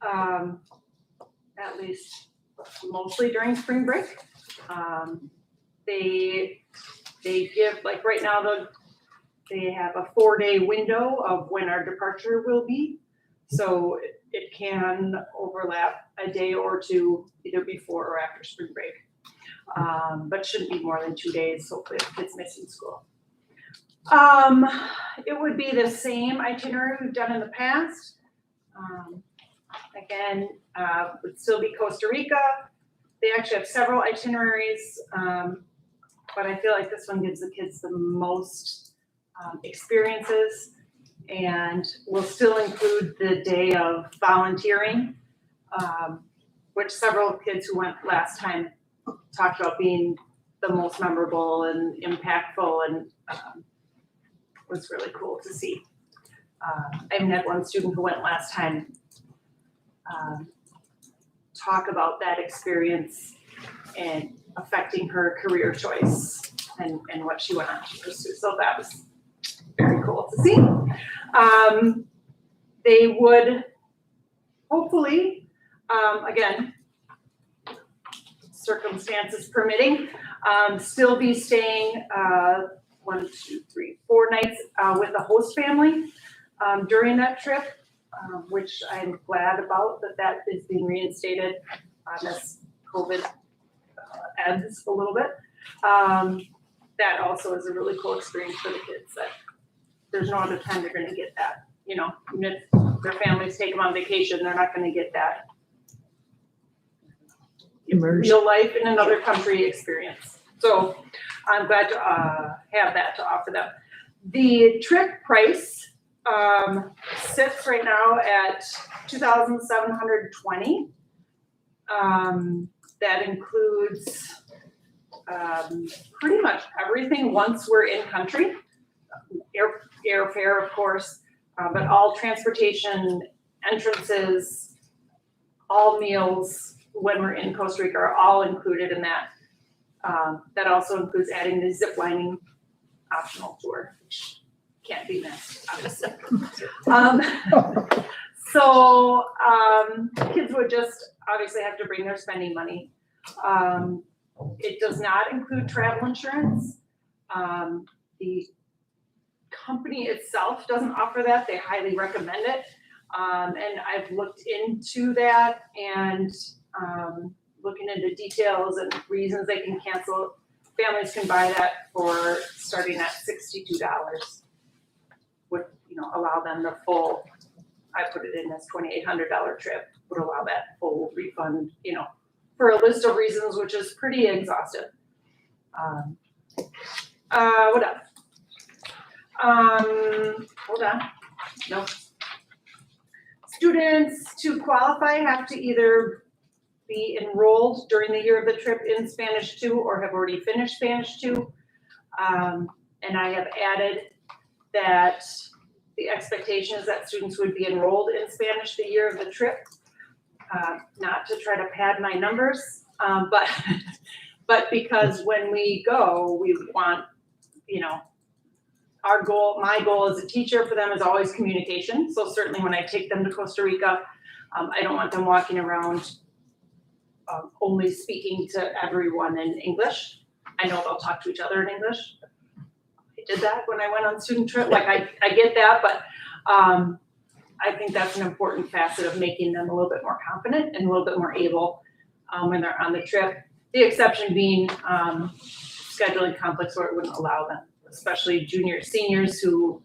Speaker 10: at least mostly during spring break. They give, like right now, they have a 4-day window of when our departure will be. So it can overlap a day or two, either before or after spring break. But shouldn't be more than 2 days, hopefully if kids missing school. It would be the same itinerary we've done in the past. Again, would still be Costa Rica. They actually have several itineraries, but I feel like this one gives the kids the most experiences, and will still include the day of volunteering, which several kids who went last time talked about being the most memorable and impactful, and was really cool to see. I even had one student who went last time talk about that experience and affecting her career choice and what she went on to pursue. So that was very cool to see. They would hopefully, again, circumstances permitting, still be staying 1, 2, 3, 4 nights with the host family during that trip, which I'm glad about that is being reinstated as COVID ebbs a little bit. That also is a really cool experience for the kids, that there's no other time they're going to get that. Even if their families take them on vacation, they're not going to get that real life in another country experience. So I'm glad to have that to offer them. The trip price sits right now at $2,720. That includes pretty much everything once we're in country. Airfare, of course, but all transportation, entrances, all meals when we're in Costa Rica are all included in that. That also includes adding the zip lining optional tour, which can't be missed, obviously. So kids would just obviously have to bring their spending money. It does not include travel insurance. The company itself doesn't offer that. They highly recommend it. And I've looked into that and looking into details and reasons they can cancel. families can buy that for starting at $62. Would, allow them the full, I put it in as $2,800 trip, would allow that full refund, for a list of reasons, which is pretty exhaustive. What else? Hold on. No. Students to qualify have to either be enrolled during the year of the trip in Spanish 2 or have already finished Spanish 2. And I have added that the expectation is that students would be enrolled in Spanish the year of the trip. Not to try to pad my numbers, but because when we go, we want, my goal as a teacher for them is always communication. So certainly when I take them to Costa Rica, I don't want them walking around only speaking to everyone in English. I know they'll talk to each other in English. I did that when I went on student trip. Like I get that, but I think that's an important facet of making them a little bit more confident and a little bit more able when they're on the trip. The exception being scheduling conflicts where it wouldn't allow them, especially juniors, seniors who,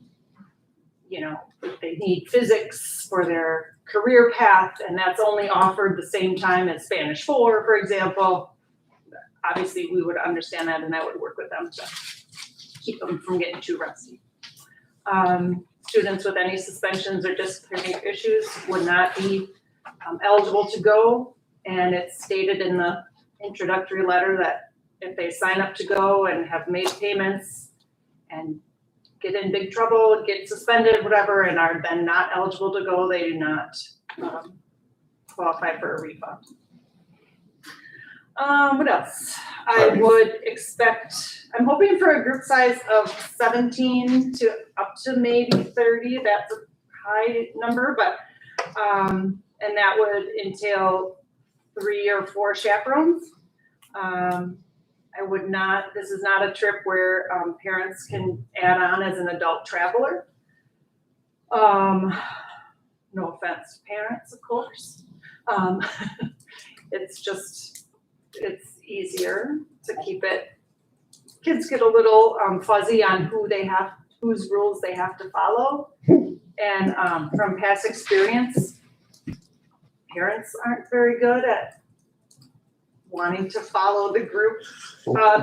Speaker 10: if they need physics for their career path and that's only offered the same time as Spanish 4, for example. Obviously, we would understand that and I would work with them to keep them from getting too rusty. Students with any suspensions or disciplinary issues would not be eligible to go. And it's stated in the introductory letter that if they sign up to go and have made payments and get in big trouble, get suspended, whatever, and are then not eligible to go, they do not qualify for a refund. What else? I would expect, I'm hoping for a group size of 17 to up to maybe 30. That's a high number, but, and that would entail 3 or 4 chaperones. I would not, this is not a trip where parents can add on as an adult traveler. No offense to parents, of course. It's just, it's easier to keep it. Kids get a little fuzzy on whose rules they have to follow. And from past experience, parents aren't very good at wanting to follow the group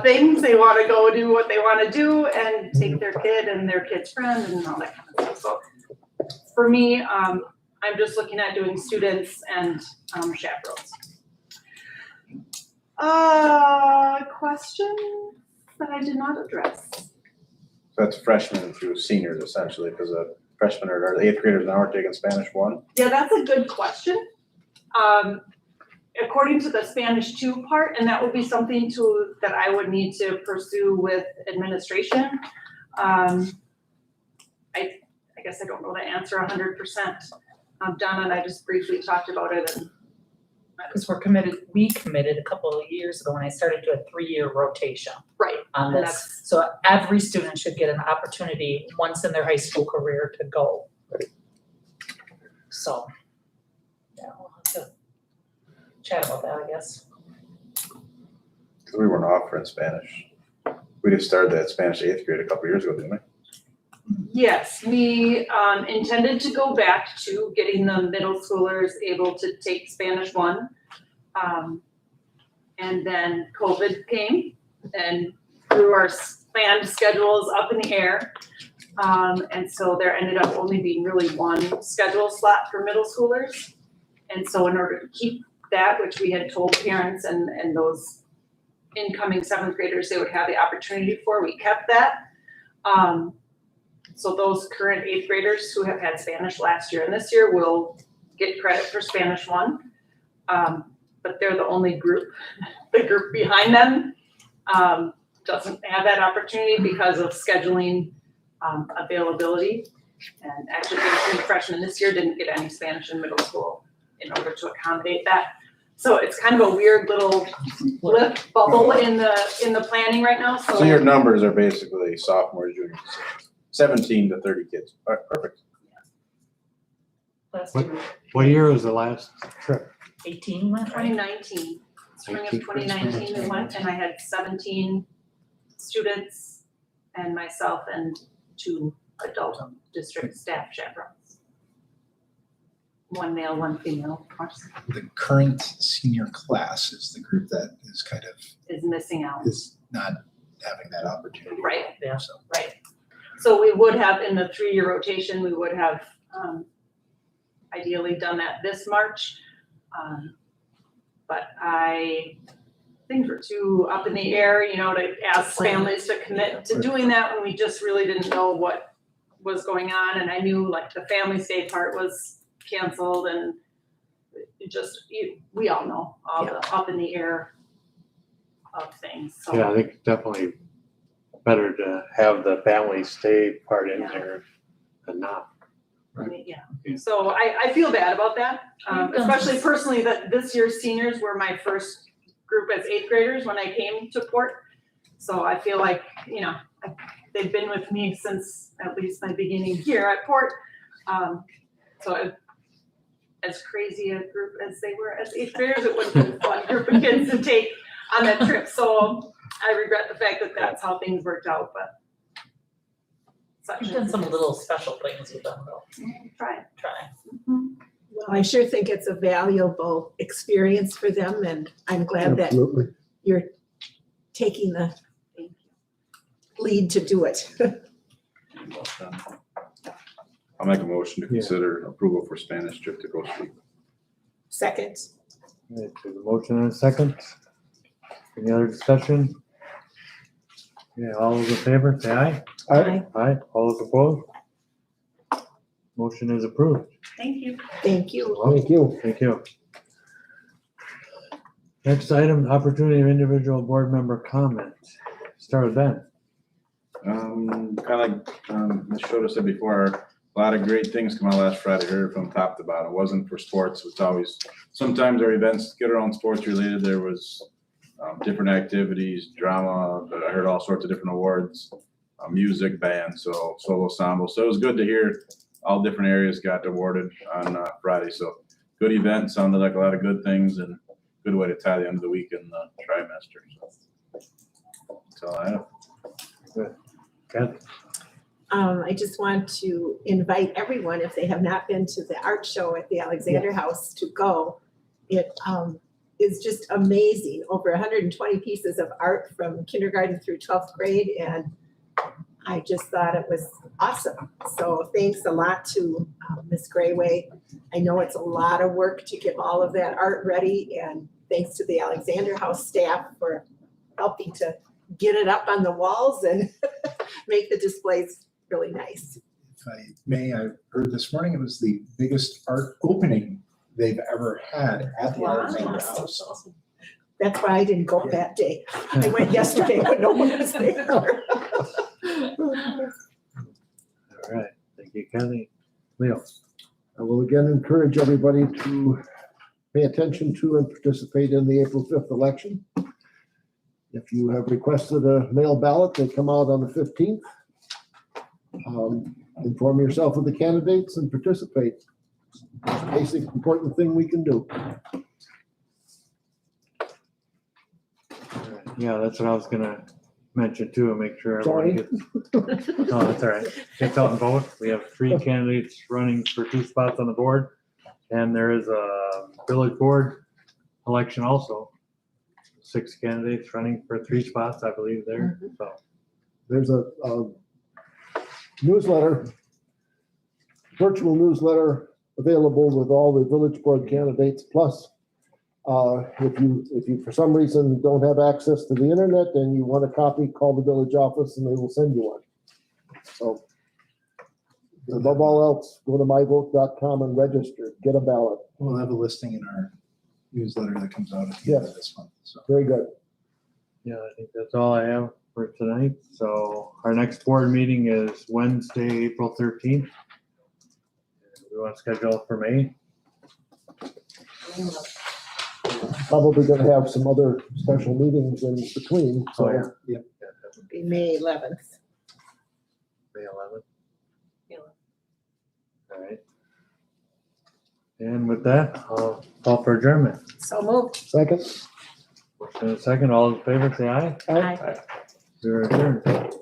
Speaker 10: things. They want to go do what they want to do and take their kid and their kid's friend and all that kind of stuff. So for me, I'm just looking at doing students and chaperones. Question that I did not address.
Speaker 6: So that's freshmen through seniors essentially, because freshmen or the 8th graders now are taking Spanish 1.
Speaker 10: Yeah, that's a good question. According to the Spanish 2 part, and that would be something that I would need to pursue with administration. I guess I don't know the answer 100%. Donna and I just briefly talked about it.
Speaker 8: Because we committed a couple of years ago when I started to a 3-year rotation
Speaker 10: Right.
Speaker 8: on
Speaker 10: And
Speaker 8: this. So every student should get an opportunity once in their high school career to go. So, yeah, we'll have to chat about that, I guess.
Speaker 6: Because we weren't offering Spanish. We just started that Spanish 8th grade a couple years ago, didn't we?
Speaker 10: Yes, we intended to go back to getting the middle schoolers able to take Spanish 1. And then COVID came and threw our planned schedules up in the air. And so there ended up only being really 1 schedule slot for middle schoolers. And so in order to keep that, which we had told parents and those incoming 7th graders they would have the opportunity for, we kept that. So those current 8th graders who have had Spanish last year and this year will get credit for Spanish 1. But they're the only group, the group behind them doesn't have that opportunity because of scheduling availability. And actually, the freshmen this year didn't get any Spanish in middle school in order to accommodate that. So it's kind of a weird little blip bubble in the planning right now.
Speaker 6: So your numbers are basically sophomores, juniors, 17 to 30 kids. All right, perfect.
Speaker 8: Last
Speaker 1: What-
Speaker 8: year,
Speaker 1: What year was the last trip?
Speaker 8: 18 went, right?
Speaker 10: 2019, spring of 2019 we went, and I had 17 students and myself and 2 adult district staff chaperones. 1 male, 1 female, of course,
Speaker 7: The current senior class is the group that is kind of,
Speaker 10: is missing out.
Speaker 7: is not having that opportunity.
Speaker 10: Right.
Speaker 7: Yeah. So
Speaker 10: Right. So we would have, in the 3-year rotation, we would have ideally done that this March. But things were too up in the air, you know, to ask families to commit to doing that when we just really didn't know what was going on. And I knew like the family stay part was canceled and it just, we all know all the up in the air of things, so.
Speaker 1: Yeah, I think it's definitely better to have the family stay part in there than not.
Speaker 10: Yeah, so I feel bad about that, especially personally that this year's seniors were my first group as 8th graders when I came to Port. So I feel like, you know, they've been with me since at least my beginning here at Port. So as crazy a group as they were as 8th graders, it would have been a fun group of kids to take on that trip. So I regret the fact that that's how things worked out, but.
Speaker 5: You've done some little special things with them though.
Speaker 10: Try.
Speaker 11: Well, I sure think it's a valuable experience for them, and I'm glad that
Speaker 9: Absolutely.
Speaker 11: you're taking the lead to do it.
Speaker 6: I'll make a motion to consider approval for Spanish trip to Costa Rica.
Speaker 11: Second.
Speaker 1: Okay, so the motion and a second. Any other discussion? Yeah, all those in favor, say aye.
Speaker 11: Aye.
Speaker 1: Aye, all those opposed? Motion is approved.
Speaker 10: Thank you.
Speaker 11: Thank you.
Speaker 9: Thank you.
Speaker 1: Thank you. Next item, opportunity of individual board member comment. Start with Ben.
Speaker 6: Kind of like Ms. Schroeder said before, a lot of great things come out last Friday, heard from top to bottom. It wasn't for sports, it's always, sometimes our events get around sports related. There was different activities, drama, but I heard all sorts of different awards, music, band, so solo ensemble. So it was good to hear all different areas got awarded on Friday. So good event, sounded like a lot of good things and good way to tie the end of the week in the trimester. So that's all I have.
Speaker 1: Kathy?
Speaker 11: I just want to invite everyone, if they have not been to the art show at the Alexander House, to go. It is just amazing. Over 120 pieces of art from kindergarten through 12th grade, and I just thought it was awesome. So thanks a lot to Ms. Grayway. I know it's a lot of work to get all of that art ready, and thanks to the Alexander House staff for helping to get it up on the walls and make the displays really nice.
Speaker 7: if I may, I heard this morning it was the biggest art opening they've ever had at the
Speaker 11: Wow.
Speaker 7: Alexander House.
Speaker 11: Awesome. That's why I didn't go that day. I went yesterday, but no one was there.
Speaker 1: All right, thank you, Kathy. Leo?
Speaker 9: I will again encourage everybody to pay attention to and participate in the April 5th election. If you have requested a mail ballot, they come out on the 15th. Inform yourself of the candidates and participate. It's the basic important thing we can do.
Speaker 1: Yeah, that's what I was gonna mention too, and make sure
Speaker 9: Sorry.
Speaker 1: everyone gets. No, that's all right. Gets out and vote. We have 3 candidates running for 2 spots on the board. And there is a village board election also. 6 candidates running for 3 spots, I believe there, so.
Speaker 9: There's a newsletter, virtual newsletter available with all the village board candidates. Plus, if you for some reason don't have access to the internet and you want a copy, call the village office and they will send you one. So above all else, go to myvote.com and register, get a ballot.
Speaker 7: We'll have a listing in our newsletter that comes out at the end of this month. So
Speaker 9: Very good.
Speaker 1: Yeah, I think that's all I have for tonight. So our next board meeting is Wednesday, April 13th. We want to schedule for May.
Speaker 9: Probably gonna have some other special meetings in between, so.
Speaker 1: Oh, yeah.
Speaker 7: Yep.
Speaker 11: It'll be May 11th.
Speaker 1: May 11th.
Speaker 11: Yeah.
Speaker 1: All right. And with that, I'll call for adjournment.
Speaker 11: So moved.
Speaker 9: Second.
Speaker 1: Motion and a second. All in favor, say aye.
Speaker 11: Aye.
Speaker 1: We're adjourned.